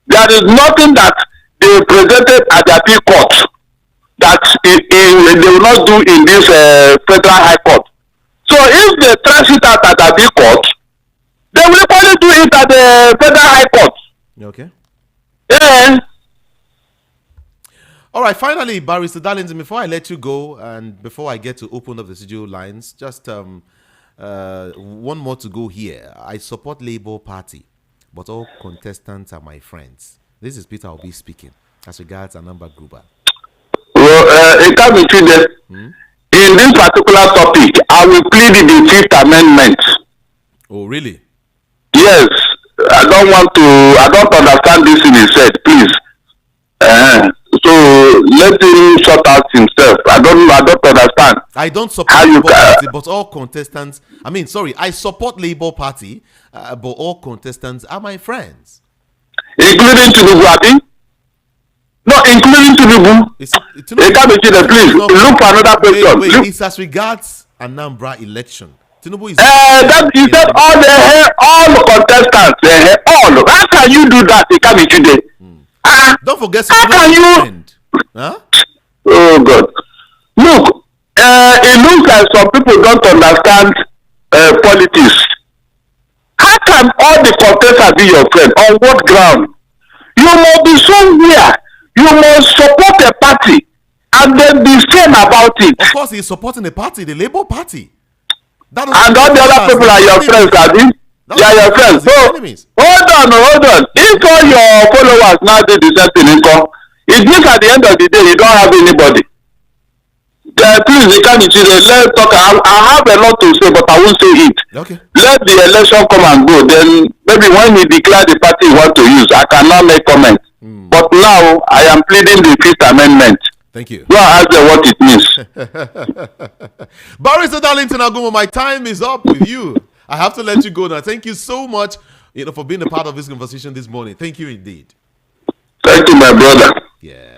There is nothing that they presented at the appeal court that they will not do in this federal high court. So if they trash it out at the appeal court, they will probably do it at the federal high court. Okay. Yeah. All right, finally, Barrister Darlington, before I let you go and before I get to open up the studio lines, just one more to go here. I support Labour Party, but all contestants are my friends. This is Peter Obi speaking as regards Anambra Gruber. Well, it can be true that in this particular topic, I will plead the Fifth Amendment. Oh, really? Yes. I don't understand this in his head, please. So let him sort out himself. I don't understand. I don't support Labour Party, but all contestants. I support Labour Party, but all contestants are my friends. Including Tinubu, Abi? No, including Tinubu. Please look for another person. Wait, it's as regards Anambra election. Tinubu is. You said all contestants. All. How can you do that? It can't be today. Don't forget. How can you? Huh? Oh God! Look, it looks like some people don't understand politics. How can all the contestants be your friend? On what ground? You must be somewhere. You must support a party and then be firm about it. Of course, he's supporting the party, the Labour Party. And all the other people are your friends, Adi. They are your friends. So, hold on. If all your followers now do the same thing, it means at the end of the day, you don't have anybody. Please, let's talk. I have a lot to say, but I won't say it. Okay. Let the election come and go. Then maybe when he declare the party he want to use, I cannot make comment. But now I am pleading the Fifth Amendment. Thank you. Go ask them what it means. Barrister Darlington Agumo, my time is up with you. I have to let you go now. Thank you so much, for being a part of this conversation this morning. Thank you indeed. Thank you, my brother. Yeah.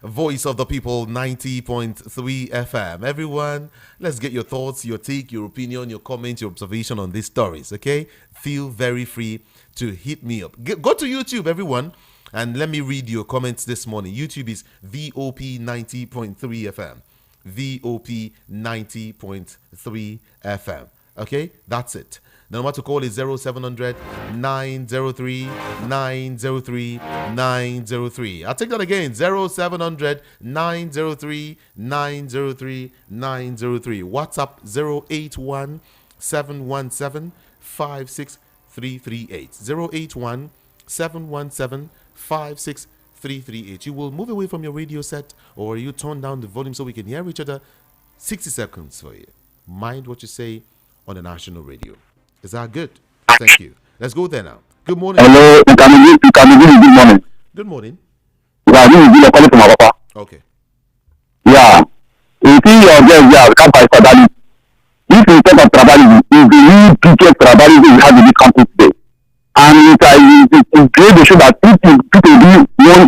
Voice of the People, 90.3 FM. Everyone, let's get your thoughts, your take, your opinion, your comment, your observation on these stories, okay? Feel very free to hit me up. Go to YouTube, everyone, and let me read your comments this morning. YouTube is VOP 90.3 FM. VOP 90.3 FM. Okay, that's it. The number to call is 0700 903 903 903. I'll take that again. 0700 903 903 903. WhatsApp 081 717 56338. 081 717 56338. You will move away from your radio set or you turn down the volume so we can hear each other. 60 seconds for you. Mind what you say on the national radio. Is that good? Thank you. Let's go there now. Good morning. Hello, you can good morning. Good morning. Yeah, this is calling from my papa. Okay. Yeah. You see your guest there, come by tribalism. If you talk of tribalism, it's the new biggest tribalism we have in this country today. And it's great to show that people do one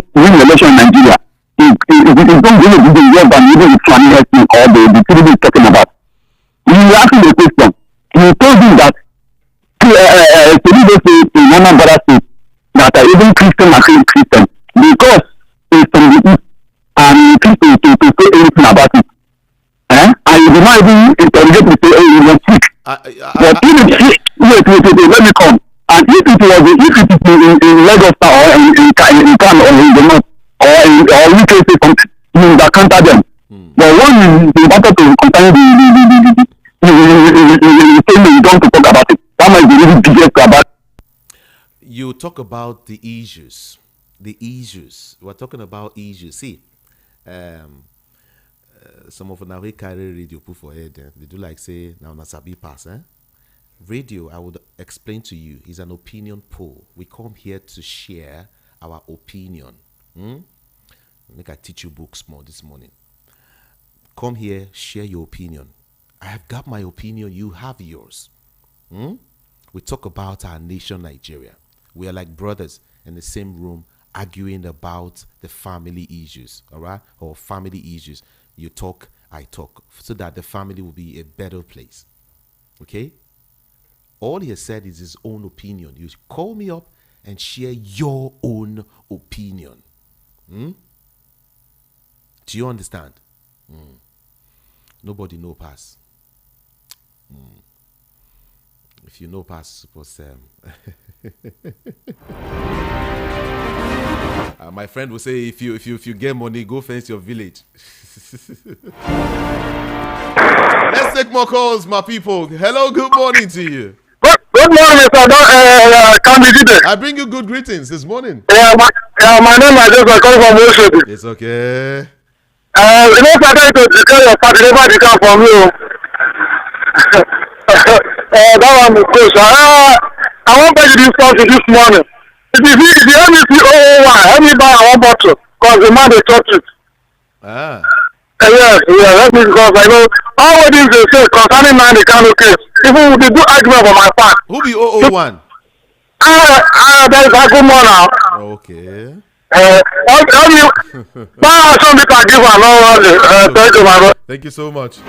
things that Soludo say to normal brother say that even Christian are Christian because it's from the east and people to say anything about it. And you do not even interrogate me say, oh, you were sick. But wait, let me come. And if it was in Lagos or in Kano or in the north or UK say something, you will counter them. But when you wanted to contain the thing you don't talk about it, that might be really biggest about it. You talk about the issues. We're talking about issues. See, some of them carry radio put for head. They do like say now Nasabi pass. Radio, I would explain to you, is an opinion poll. We come here to share our opinion. Make I teach you books more this morning. Come here, share your opinion. I have got my opinion, you have yours. We talk about our nation, Nigeria. We are like brothers in the same room arguing about the family issues, all right? Or family issues. You talk, I talk, so that the family will be a better place. Okay? All he has said is his own opinion. You call me up and share your own opinion. Do you understand? Nobody know pass. If you know pass, suppose my friend will say, if you get money, go fence your village. Let's take more calls, my people. Hello, good morning to you. Good morning, Mr. Candidate. I bring you good greetings this morning. My name is Joseph. I come from Oshodi. It's okay. You know, sometimes to declare your party, never declare from you. That one is good. I want to give you something this morning. If you help me see help me buy one bottle, because the man they touch it. Yes, let me, because I know all what things they say concerning man the kind of case. People they do argument for my part. Who be 001? That is a good man now. Okay. Help me. Some people give an thank you, my brother. Thank you so much.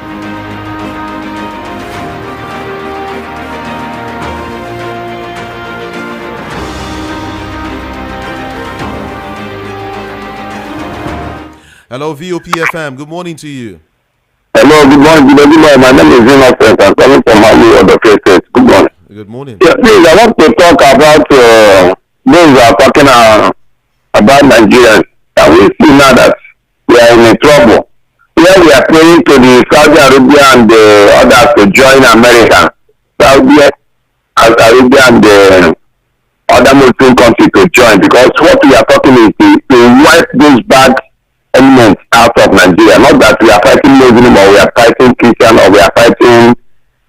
Hello, VOPFM. Good morning to you. Hello, good morning. My name is Innocent. I'm coming from Mali, other places. Good morning. Good morning. Yeah, please, I want to talk about those who are talking about Nigerians. And we see now that we are in trouble. Here we are praying to the Saudi Arabia and the others to join America. Saudi Arabia and the other Muslim countries to join, because what we are talking is to wipe those bad elements out of Nigeria. Not that we are fighting Muslim or we are fighting Christian or we are fighting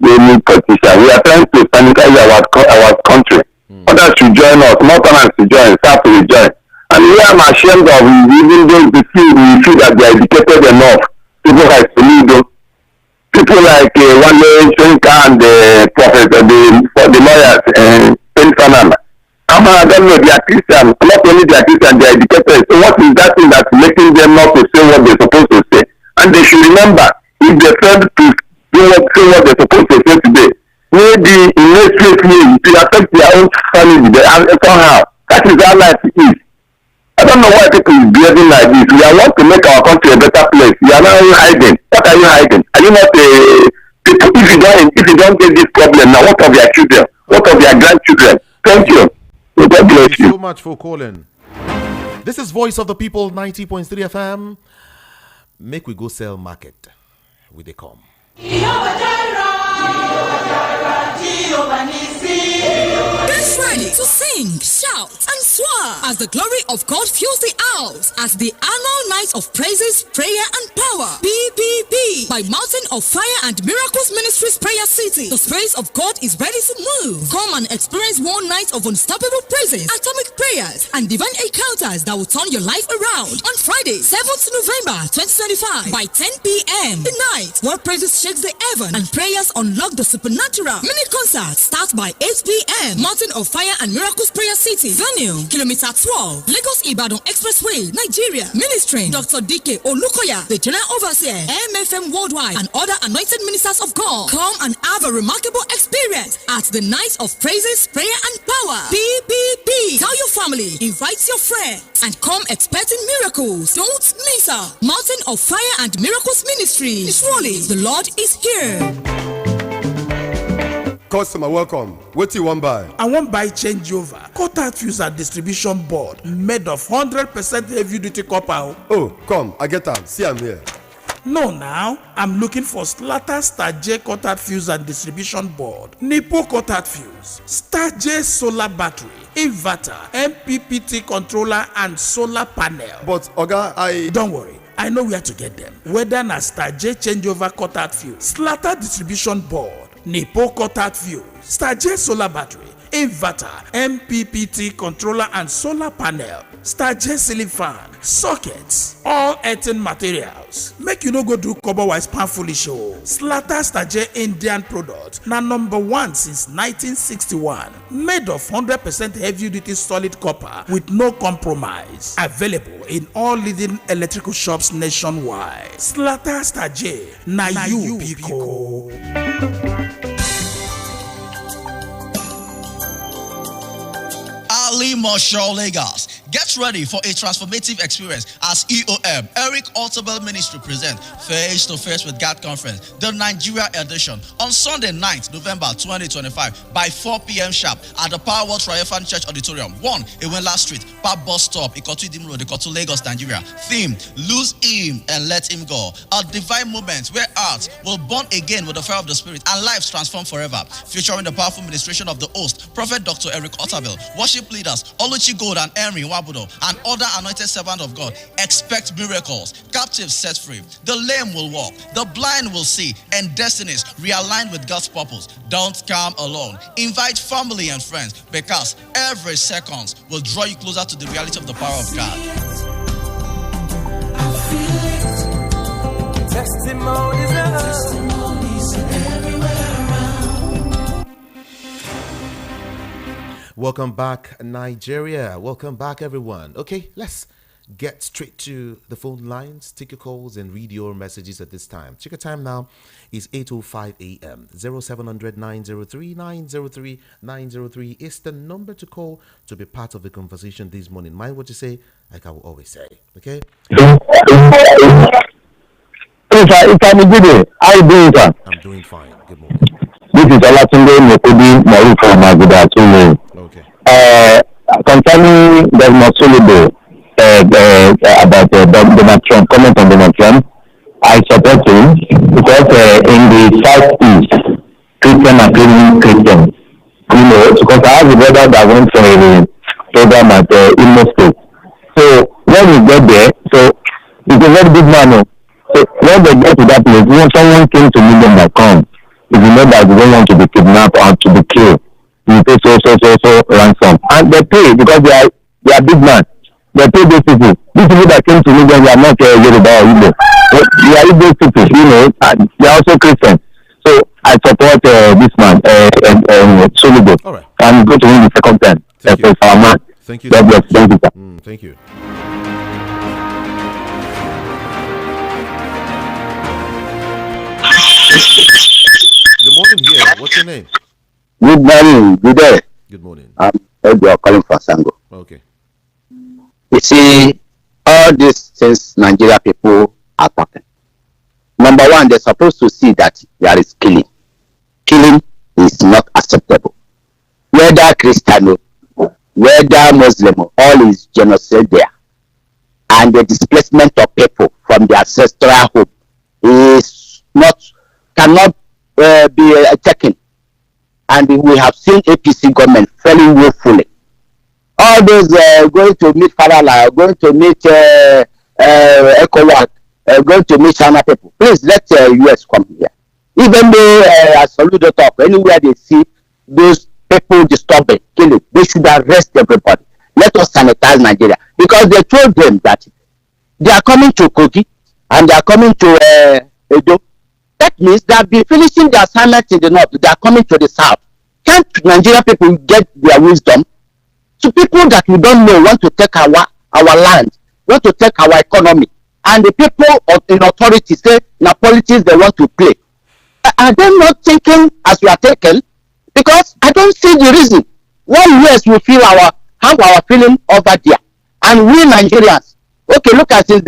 any politician. We are trying to sanitize our country. Others should join us, Northerners to join, South to join. And we are ashamed of even those we feel that they are educated enough. People like Soludo, people like Wale Shenka and the prophet, the lawyers, Pensanan. I don't know, they are Christian. Not only they are Christian, they are educated. So what is that thing that's making them not to say what they're supposed to say? And they should remember, if they fail to say what they're supposed to say today, maybe in next week it will affect their own family somehow. That is how life is. I don't know why people is behaving like this. We are want to make our country a better place. You are not hiding. What are you hiding? Are you not people? If you don't get this problem now, what of your children? What of your grandchildren? Thank you. God bless you. Thank you so much for calling. This is Voice of the People 90.3 FM. Make we go sell market. Will they come? Get ready to sing, shout, and swell as the glory of God fills the house as the annual night of praises, prayer, and power. PPP by Mountain of Fire and Miracles Ministries Prayer City. The Spirit of God is ready to move. Come and experience one night of unstoppable praises, atomic prayers, and divine encounters that will turn your life around on Friday, 7th November 2025 by 10 p.m. The night where praises shakes the heaven and prayers unlock the supernatural. Mini concert starts by 8 p.m. Mountain of Fire and Miracles Prayer City. Venue, Kilometer 12, Lagos Ibadan Expressway, Nigeria. Ministering Dr. D.K. Olukoya, the General Overseer, MFM Worldwide, and other anointed ministers of God. Come and have a remarkable experience at the Night of Praises, Prayer and Power. PPP. Tell your family, invite your friends, and come expecting miracles. Don't miss out. Mountain of Fire and Miracles Ministry. Surely the Lord is here. Customer, welcome. What do you want buy? I want buy changeover. Cutout fuse and distribution board made of 100% heavy duty copper. Oh, come, I get them. See, I'm here. No, now I'm looking for Slatter Star J cutout fuse and distribution board, Nipo cutout fuse, Star J solar battery, inverter, MPPT controller, and solar panel. But Oga, don't worry. I know where to get them. Whether na Star J changeover cutout fuse, Slatter distribution board, Nipo cutout fuse, Star J solar battery, inverter, MPPT controller, and solar panel, Star J ceiling fan, sockets, all earthen materials. Make you no go do cover-wise pan foolish show. Slatter Star J Indian product na #1 since 1961. Made of 100% heavy-duty solid copper with no compromise. Available in all leading electrical shops nationwide. Slatter Star J, na you Pico. Ali Marshall Lagos. Get ready for a transformative experience as EOM Eric Altobel Ministry presents Face to Face with God Conference, the Nigeria edition, on Sunday 9th November 2025 by 4 p.m. sharp at the Power World Triumphant Church Auditorium, 1 Iwenla Street, Pap Bus Stop, Ikotu Idim Road, Ikotu, Lagos, Nigeria. Theme: Lose Him and Let Him Go. A divine moment where hearts will burn again with the fire of the Spirit and lives transformed forever. Featuring the powerful ministration of the host, Prophet Dr. Eric Altobel, worship leaders Oluchi Gold and Henry Wabudo, and other anointed servants of God. Expect miracles, captives set free, the lame will walk, the blind will see, and destinies realigned with God's purpose. Don't come alone. Invite family and friends, because every second will draw you closer to the reality of the power of God. Testimonies everywhere around. Welcome back, Nigeria. Welcome back, everyone. Okay, let's get straight to the phone lines. Take your calls and read your messages at this time. Check your time now. It's 8:05 a.m. 0700 903 903 903 is the number to call to be part of the conversation this morning. Mind what you say, like I will always say. Okay? It's a good day. How you doing, sir? I'm doing fine. Good morning. This is Olatunde Mokudi Maru from Aguda. Okay. Concerning the Soludo, about Donald Trump, comment on Donald Trump, I support him because in the Southeast, Christian and Christian, because I have a brother that went for a program at Imo State. So when we get there, so it's a very big man. So when they get to that place, when someone came to meet them that come, if you know that they don't want to be kidnapped or to be killed, you pay so ransom. And they pay because they are big man. They pay these people. These people that came to meet them, they are not Yoruba or Igbo. They are Igbo people, and they are also Christian. So I support this man, Soludo. All right. I'm going to win the second time. Thank you. Our man. Thank you. God bless. Thank you, sir. Thank you. Good morning here. What's your name? Good morning. Good day. Good morning. You are calling for Sango. Okay. You see, all these things Nigeria people are talking. Number one, they're supposed to see that there is killing. Killing is not acceptable. Whether Christian, whether Muslim, all is genocide there. And the displacement of people from their ancestral home is cannot be taken. And we have seen APC government failing woefully. All those going to meet Farala, going to meet ECOWAS, going to meet China people. Please let US come here. Even though as Soludo talk, anywhere they see those people disturbing, killing, they should arrest everybody. Let us sanitize Nigeria. Because they told them that they are coming to Kogi and they are coming to Edo. That means they have been finishing their assignment in the north. They are coming to the south. Can't Nigerian people get their wisdom? to people that we don't know want to take our land, want to take our economy, and the people in authority say na politics they want to play. Are they not thinking as we are taken? Because I don't see the reason why yes we feel have our feeling over there, and we Nigerians. Okay, look at it.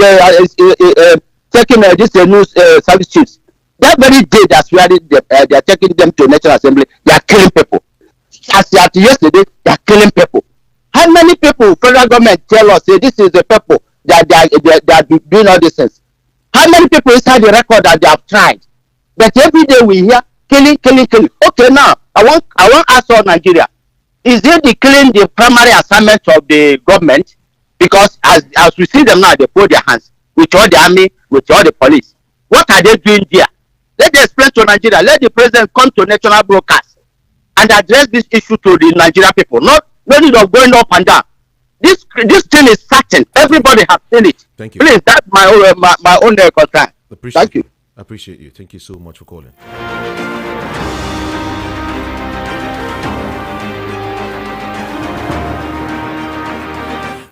Taking this news service chiefs. That very day that they are taking them to National Assembly, they are killing people. As at yesterday, they are killing people. How many people federal government tell us say this is the people that they are doing all these things? How many people inside the record that they have tried? But every day we hear killing. Okay, now I want ask all Nigeria: is it the killing the primary assignment of the government? Because as we see them now, they put their hands with all the army, with all the police. What are they doing there? Let them explain to Nigeria. Let the president come to national broadcast and address this issue to the Nigerian people. Not no need of going up and down. This thing is certain. Everybody has seen it. Thank you. Please, that's my own concern. Thank you. I appreciate you. Thank you so much for calling.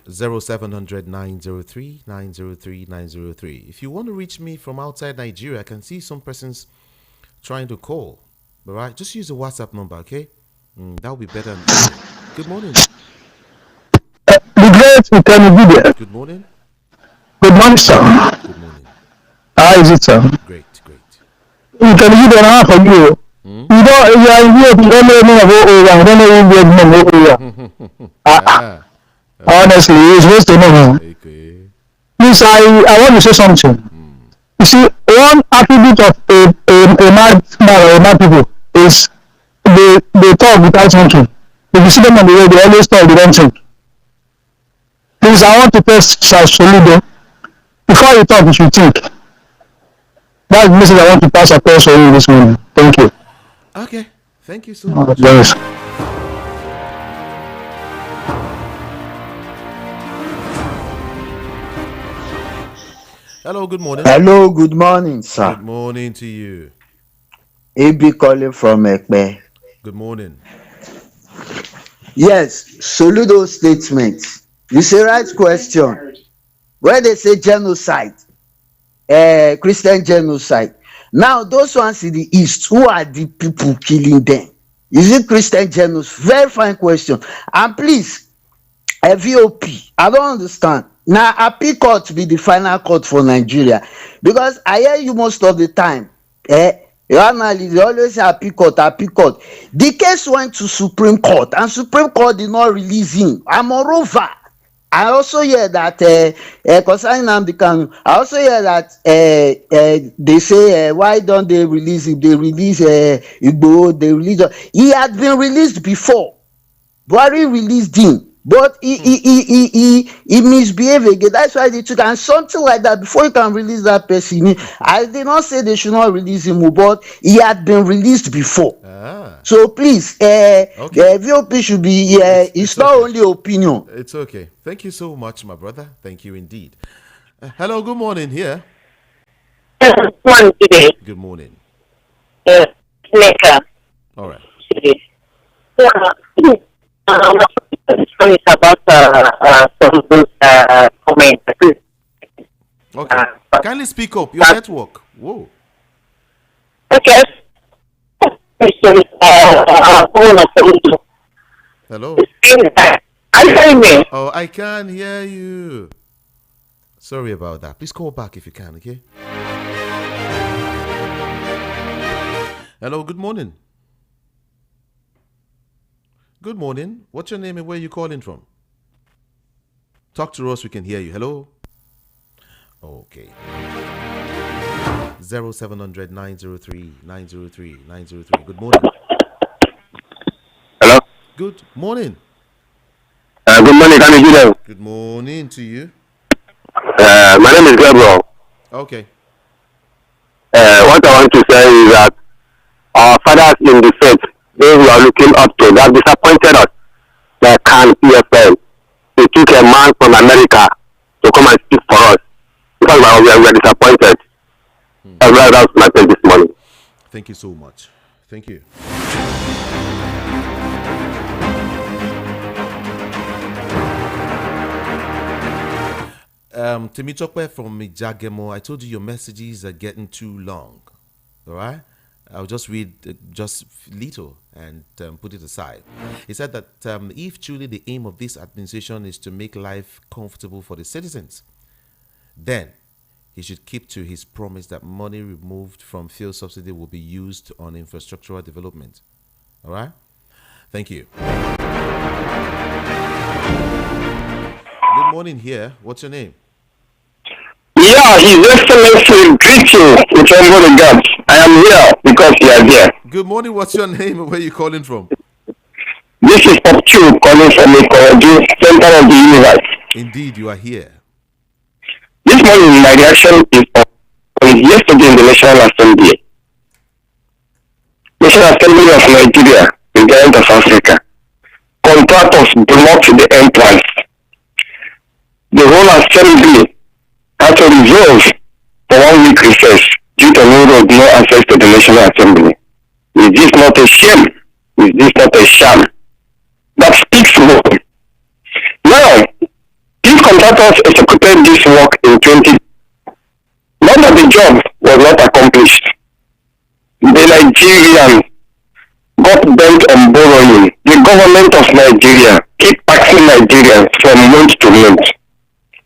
0700-903-903-903. If you want to reach me from outside Nigeria, I can see some persons trying to call. All right, just use the WhatsApp number, okay? That would be better. Good morning. Good morning. Good morning, sir. Good morning. How is it, sir? Great. You can give an hour for you. You are in Europe, you don't know honestly, it's waste to know. Okay. Please, I want to say something. You see, one attribute of a mad man or a mad people is they talk without thinking. If you see them on the road, they always talk, they don't think. Please, I want to test Soludo. Before you talk, you should think. That's the message I want to pass across for you this morning. Thank you. Okay. Thank you so much. Yes. Hello, good morning. Hello, good morning, sir. Good morning to you. AB calling from Ekpe. Good morning. Yes, Soludo statement. You say right question. Where they say genocide, Christian genocide. Now, those ones in the East, who are the people killing them? Is it Christian genocide? Very fine question. And please, VOP, I don't understand. Now, appeal court be the final court for Nigeria. Because I hear you most of the time. Your analysts, they always say appeal court. The case went to Supreme Court, and Supreme Court did not release him. And moreover, I also hear that concerning Nnamdi Kanu, I also hear that they say why don't they release him? They release Igboho, they release. He had been released before. Buhari released him, but he misbehaved again. That's why they took, and something like that before you can release that person. I did not say they should not release him, but he had been released before. So please, VOP should be. It's not okay. only opinion. It's okay. Thank you so much, my brother. Thank you indeed. Hello, good morning here. Good morning today. Good morning. Later. All right. It's about some of those comments. Okay. Kindly speak up. Your network. Whoa. Okay. Hello. Are you hearing me? Oh, I can't hear you. Sorry about that. Please call back if you can, okay? Hello, good morning. Good morning. What's your name and where are you calling from? Talk to us, we can hear you. Hello? Okay. 0700 903 903 903. Good morning. Hello? Good morning. Good morning, can you hear them? Good morning to you. My name is Gabriel. Okay. What I want to say is that our fathers in the faith, those we are looking up to, they have disappointed us. They can't PFL. They took a man from America to come and speak for us. Because we are disappointed. That's my take this morning. Thank you so much. Thank you. Timitokwe from Jagemo, I told you your messages are getting too long. All right? I'll just read just little and put it aside. He said that if truly the aim of this administration is to make life comfortable for the citizens, then he should keep to his promise that money removed from fuel subsidy will be used on infrastructural development. All right? Thank you. Good morning here. What's your name? Yeah, His Excellency greetings with all regards. I am here because you are here. Good morning. What's your name and where are you calling from? This is Pop Chu calling from the center of the universe. Indeed, you are here. This morning, my reaction is on yesterday in the National Assembly. National Assembly of Nigeria, the giant of Africa. Contractors blocked the entrance. The whole assembly had to resolve for 1 week recess due to no road, no access to the National Assembly. Is this not a shame? Is this not a sham? That speaks more. Now, these contractors executed this work in 20. None of the job was not accomplished. The Nigerians got bent on borrowing. The government of Nigeria keep taxing Nigerians from month to month.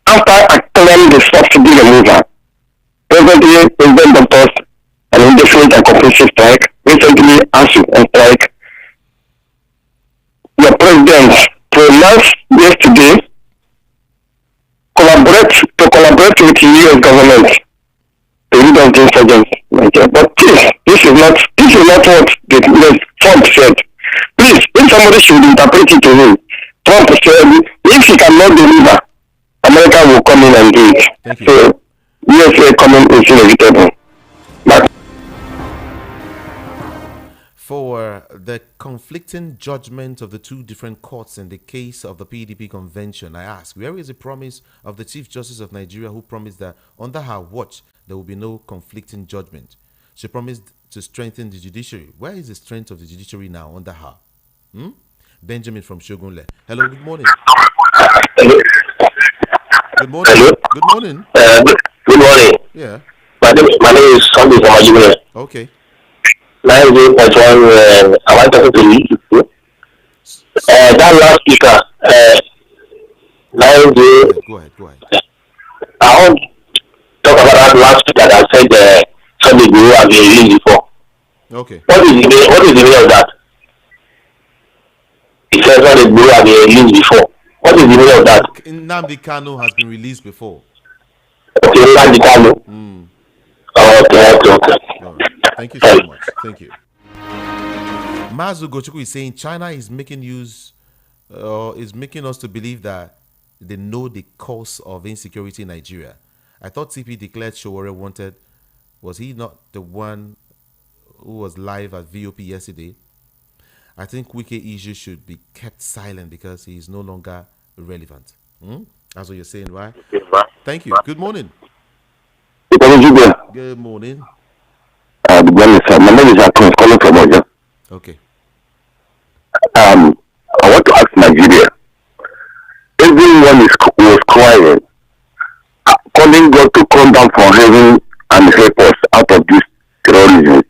After acclaiming the subsidy removal, presently President Doctors an indefinite and comprehensive strike, recently ASU on strike. Your president pronounced yesterday collaborate with the US government to rid of the insurgents in Nigeria. But please, this is not what the Trump said. Please, if somebody should interpret it to him, Trump said if he cannot deliver, America will come in and do it. Thank you. So USA coming is inevitable. But for the conflicting judgment of the two different courts in the case of the PDP convention, I ask, where is the promise of the Chief Justice of Nigeria who promised that under her watch there will be no conflicting judgment? She promised to strengthen the judiciary. Where is the strength of the judiciary now under her? Benjamin from Shogunle. Hello, good morning. Good morning. Hello. Good morning. Good morning. Yeah. My name is Sunday from Ajibule. Okay. 90.1, am I talking to you? That last speaker, 90. Go ahead. I want to talk about that last speaker that said Sunday Guru has been released before. Okay. What is the meaning of that? He said Sunday Guru has been released before. What is the meaning of that? Nnamdi Kanu has been released before. Okay, Nnamdi Kanu. Okay. All right. Thank you so much. Thank you. Mazu Gochuku is saying China is making us to believe that they know the cause of insecurity in Nigeria. I thought CP declared Showore wanted. Was he not the one who was live at VOP yesterday? I think Wike issue should be kept silent because he is no longer relevant. That's what you're saying, right? Thank you. Good morning. Good morning. Good morning, sir. My name is Akon, calling from Oja. Okay. I want to ask Nigeria. Everyone was crying, calling God to come down from heaven and help us out of this terrorism.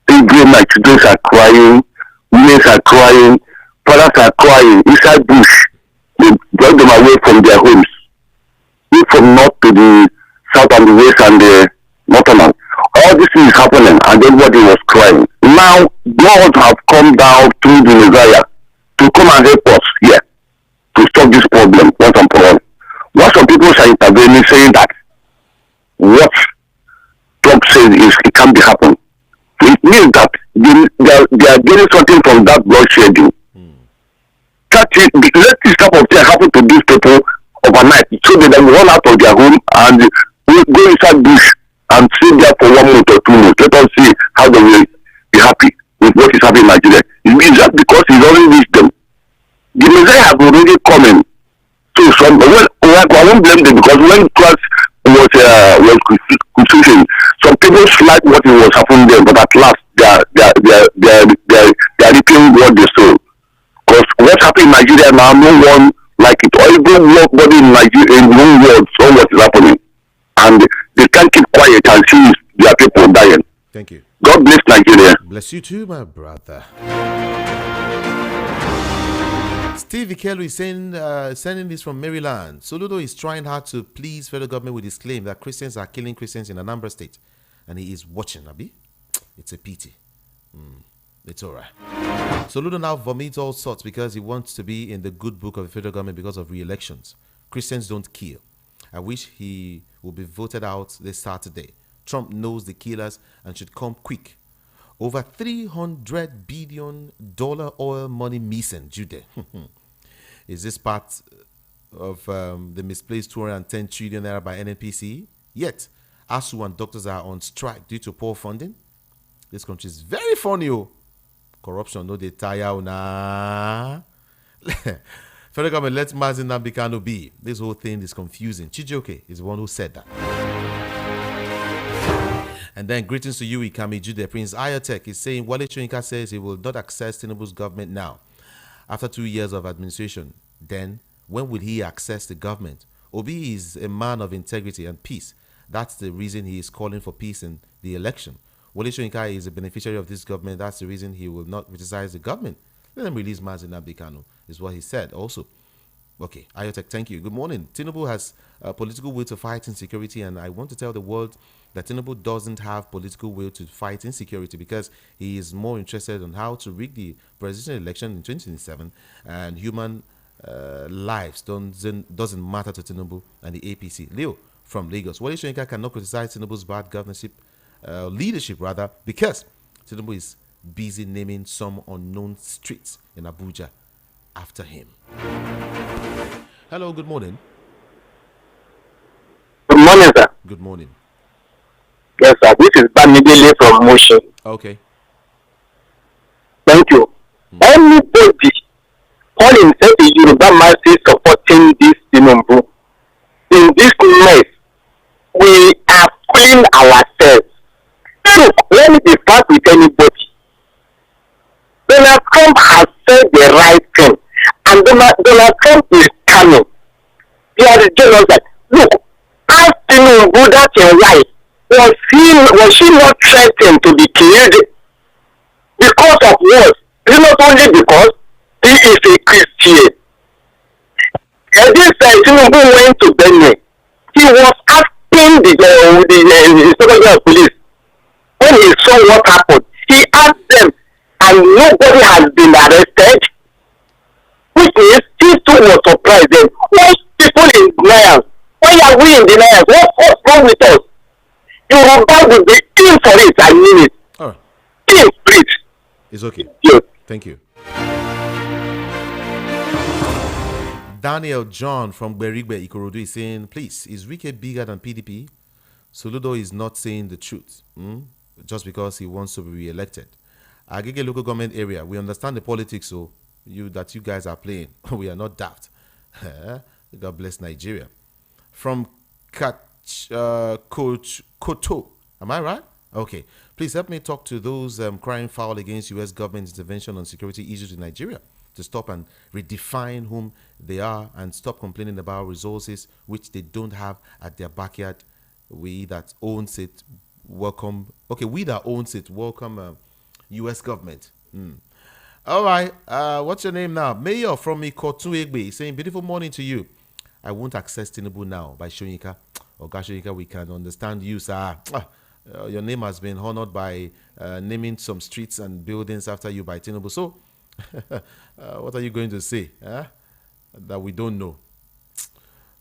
Again, my children are crying, women are crying, fathers are crying. Inside bush, they drag them away from their homes. From north to the south and the west and the northern. All this is happening and everybody was crying. Now, God have come down through the Messiah to come and help us here to stop this problem once and for all. What some people are intervening saying that what Trump says is it can't be happen. It means that they are getting something from that bloodshedding. Let this type of thing happen to these people overnight so that they run out of their home and go inside bush and stay there for 1 month or 2 months. Let us see how they will be happy with what is happening in Nigeria. Is that because he's already reached them? The Messiah have already come in. So I won't blame them because when Christ was crucified, some people like what was happening there, but at last they are reaping what they sow. Because what's happening in Nigeria now, no one like like it. Everybody in Nigeria, in the whole world, saw what is happening, and they can't keep quiet and see their people dying. Thank you. God bless Nigeria. Bless you too, my brother. Steve Ikelu is sending this from Maryland. Soludo is trying hard to please federal government with his claim that Christians are killing Christians in Anambra State. And he is watching, Abi. It's a pity. It's all right. Soludo now vomits all sorts because he wants to be in the good book of the federal government because of re-elections. Christians don't kill. I wish he will be voted out this Saturday. Trump knows the killers and should come quick. Over $300 billion oil money missing, Jude. Is this part of the misplaced 210 trillion naira by NNPC? Yet, ASU and doctors are on strike due to poor funding. This country is very funny. Corruption, no they tire na. Federal government let Mazin Nambikano be. This whole thing is confusing. Chijioke is the one who said that. And then greetings to you, Ikami Jude. Prince Ayotech is saying Wale Soyinka says he will not access Tinubu's government now. After 2 years of administration, then when will he access the government? Obi is a man of integrity and peace. That's the reason he is calling for peace in the election. Wale Soyinka is a beneficiary of this government. That's the reason he will not criticize the government. Let them release Mazin Abdikano, is what he said also. Okay, Ayotech, thank you. Good morning. Tinubu has a political will to fight insecurity, and I want to tell the world that Tinubu doesn't have political will to fight insecurity because he is more interested on how to rig the presidential election in 2027, and human lives doesn't matter to Tinubu and the APC. Leo from Lagos. Wale Soyinka cannot criticize Tinubu's bad leadership rather, because Tinubu is busy naming some unknown streets in Abuja after him. Hello, good morning. Good morning, sir. Good morning. Yes, sir. This is Bamidele from Moshi. Okay. Thank you. Anybody calling himself a Yoruba man supporting this Tinubu in this mess, we are fooling ourselves. Look, let me be frank with anybody. Donald Trump has said the right thing, and Donald Trump is coming. He has genocide. Look, ask Tinubu that your wife was she not threatened to be killed because of what? Not only because he is a Christian. And this Tinubu went to Benin. He was asking the Secretary of Police when he saw what happened. He asked them, and nobody has been arrested. Which means he too was surprised. Then why people in denial? Why are we in denial? What's wrong with us? Yoruba will be in for it. I mean it. All right. In for it. It's okay. Yes. Thank you. Daniel John from Berigbe Ikorodu is saying, please, is Wike bigger than PDP? Soludo is not saying the truth just because he wants to be re-elected. Agege local government area, we understand the politics so you guys are playing. We are not daft. God bless Nigeria. From Coach Koto, am I right? Okay. Please help me talk to those crying foul against U.S. government intervention on security issues in Nigeria to stop and redefine whom they are and stop complaining about resources which they don't have at their backyard. We that owns it welcome. Okay, we that owns it welcome U.S. government. All right. What's your name now? Mayor from Ikotu Egbe saying, beautiful morning to you. I won't access Tinubu now by Soyinka. Or Soyinka, we can understand you, sir. Your name has been honored by naming some streets and buildings after you by Tinubu. So, what are you going to say that we don't know?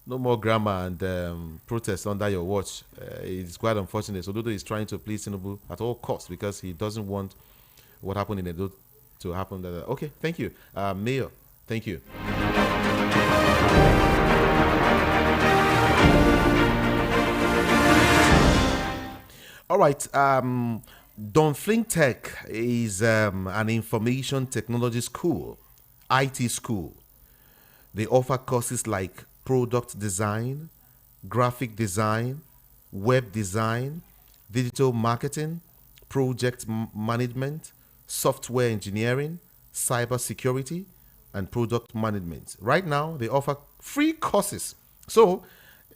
No more grammar and protests under your watch. It's quite unfortunate. So, Dodo is trying to please Tinubu at all costs because he doesn't want what happened in Edo to happen. Okay, thank you. Mayor, thank you. All right. Don Flink Tech is an information technology school, IT school. They offer courses like product design, graphic design, web design, digital marketing, project management, software engineering, cybersecurity, and product management. Right now, they offer free courses. So,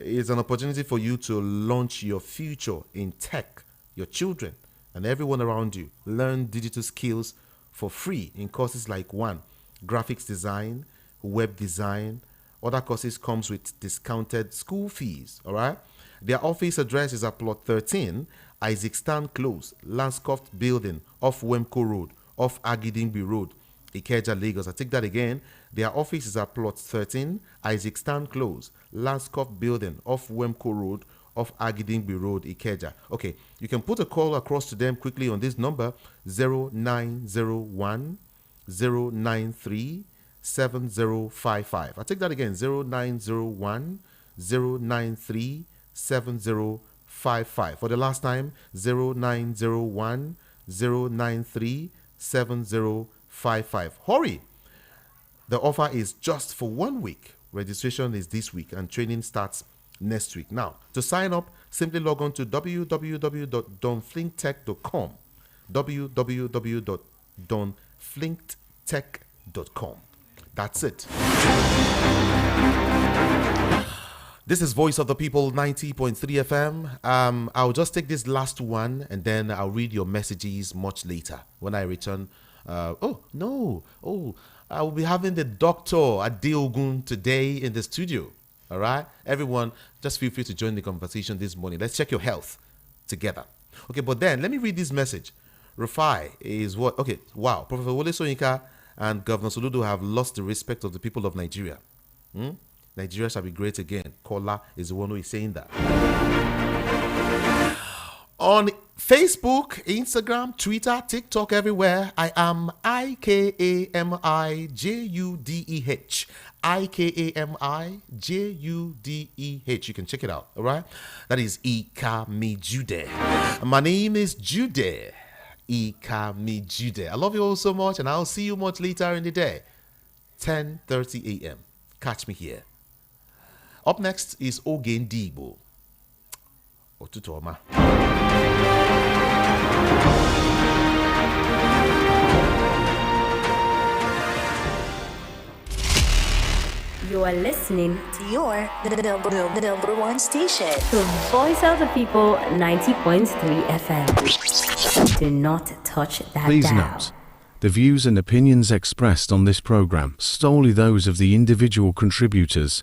it's an opportunity for you to launch your future in tech. Your children and everyone around you learn digital skills for free in courses like 1, graphics design, web design. Other courses comes with discounted school fees. All right. Their office address is at plot 13, Isaac Stan Close, Lanscoft Building, off Wemco Road, off Agidingbi Road, Ikeja, Lagos. I take that again. Their office is at plot 13, Isaac Stan Close, Lanscoft Building, off Wemco Road, off Agidingbi Road, Ikeja. Okay, you can put a call across to them quickly on this number, 0901 093 7055. I'll take that again, 0901 093 7055. For the last time, 0901 093 7055. Hurry! The offer is just for 1 week. Registration is this week and training starts next week. Now, to sign up, simply log on to www.donflinktech.com. www.donflinktech.com. That's it. This is Voice of the People 90.3 FM. I'll just take this last one and then I'll read your messages much later when I return. I will be having the Dr. Adeogun today in the studio. All right, everyone, just feel free to join the conversation this morning. Let's check your health together. Okay, but then let me read this message. Rufai is what? Okay, wow. Professor Wole Soyinka and Governor Soludo have lost the respect of the people of Nigeria. Nigeria shall be great again. Kola is the one who is saying that. On Facebook, Instagram, Twitter, TikTok, everywhere, I am IKAMIJUDEH. IKAMIJUDEH. You can check it out, all right? That is Ikami Jude. My name is Jude. Ikami Jude. I love you all so much, and I'll see you much later in the day. 10:30 a.m. Catch me here. Up next is Ogen Digbo. Otutoma. You are listening to your number one station. The Voice of the People 90.3 FM. Do not touch that Please dial. note, the views and opinions expressed on this program solely those of the individual contributors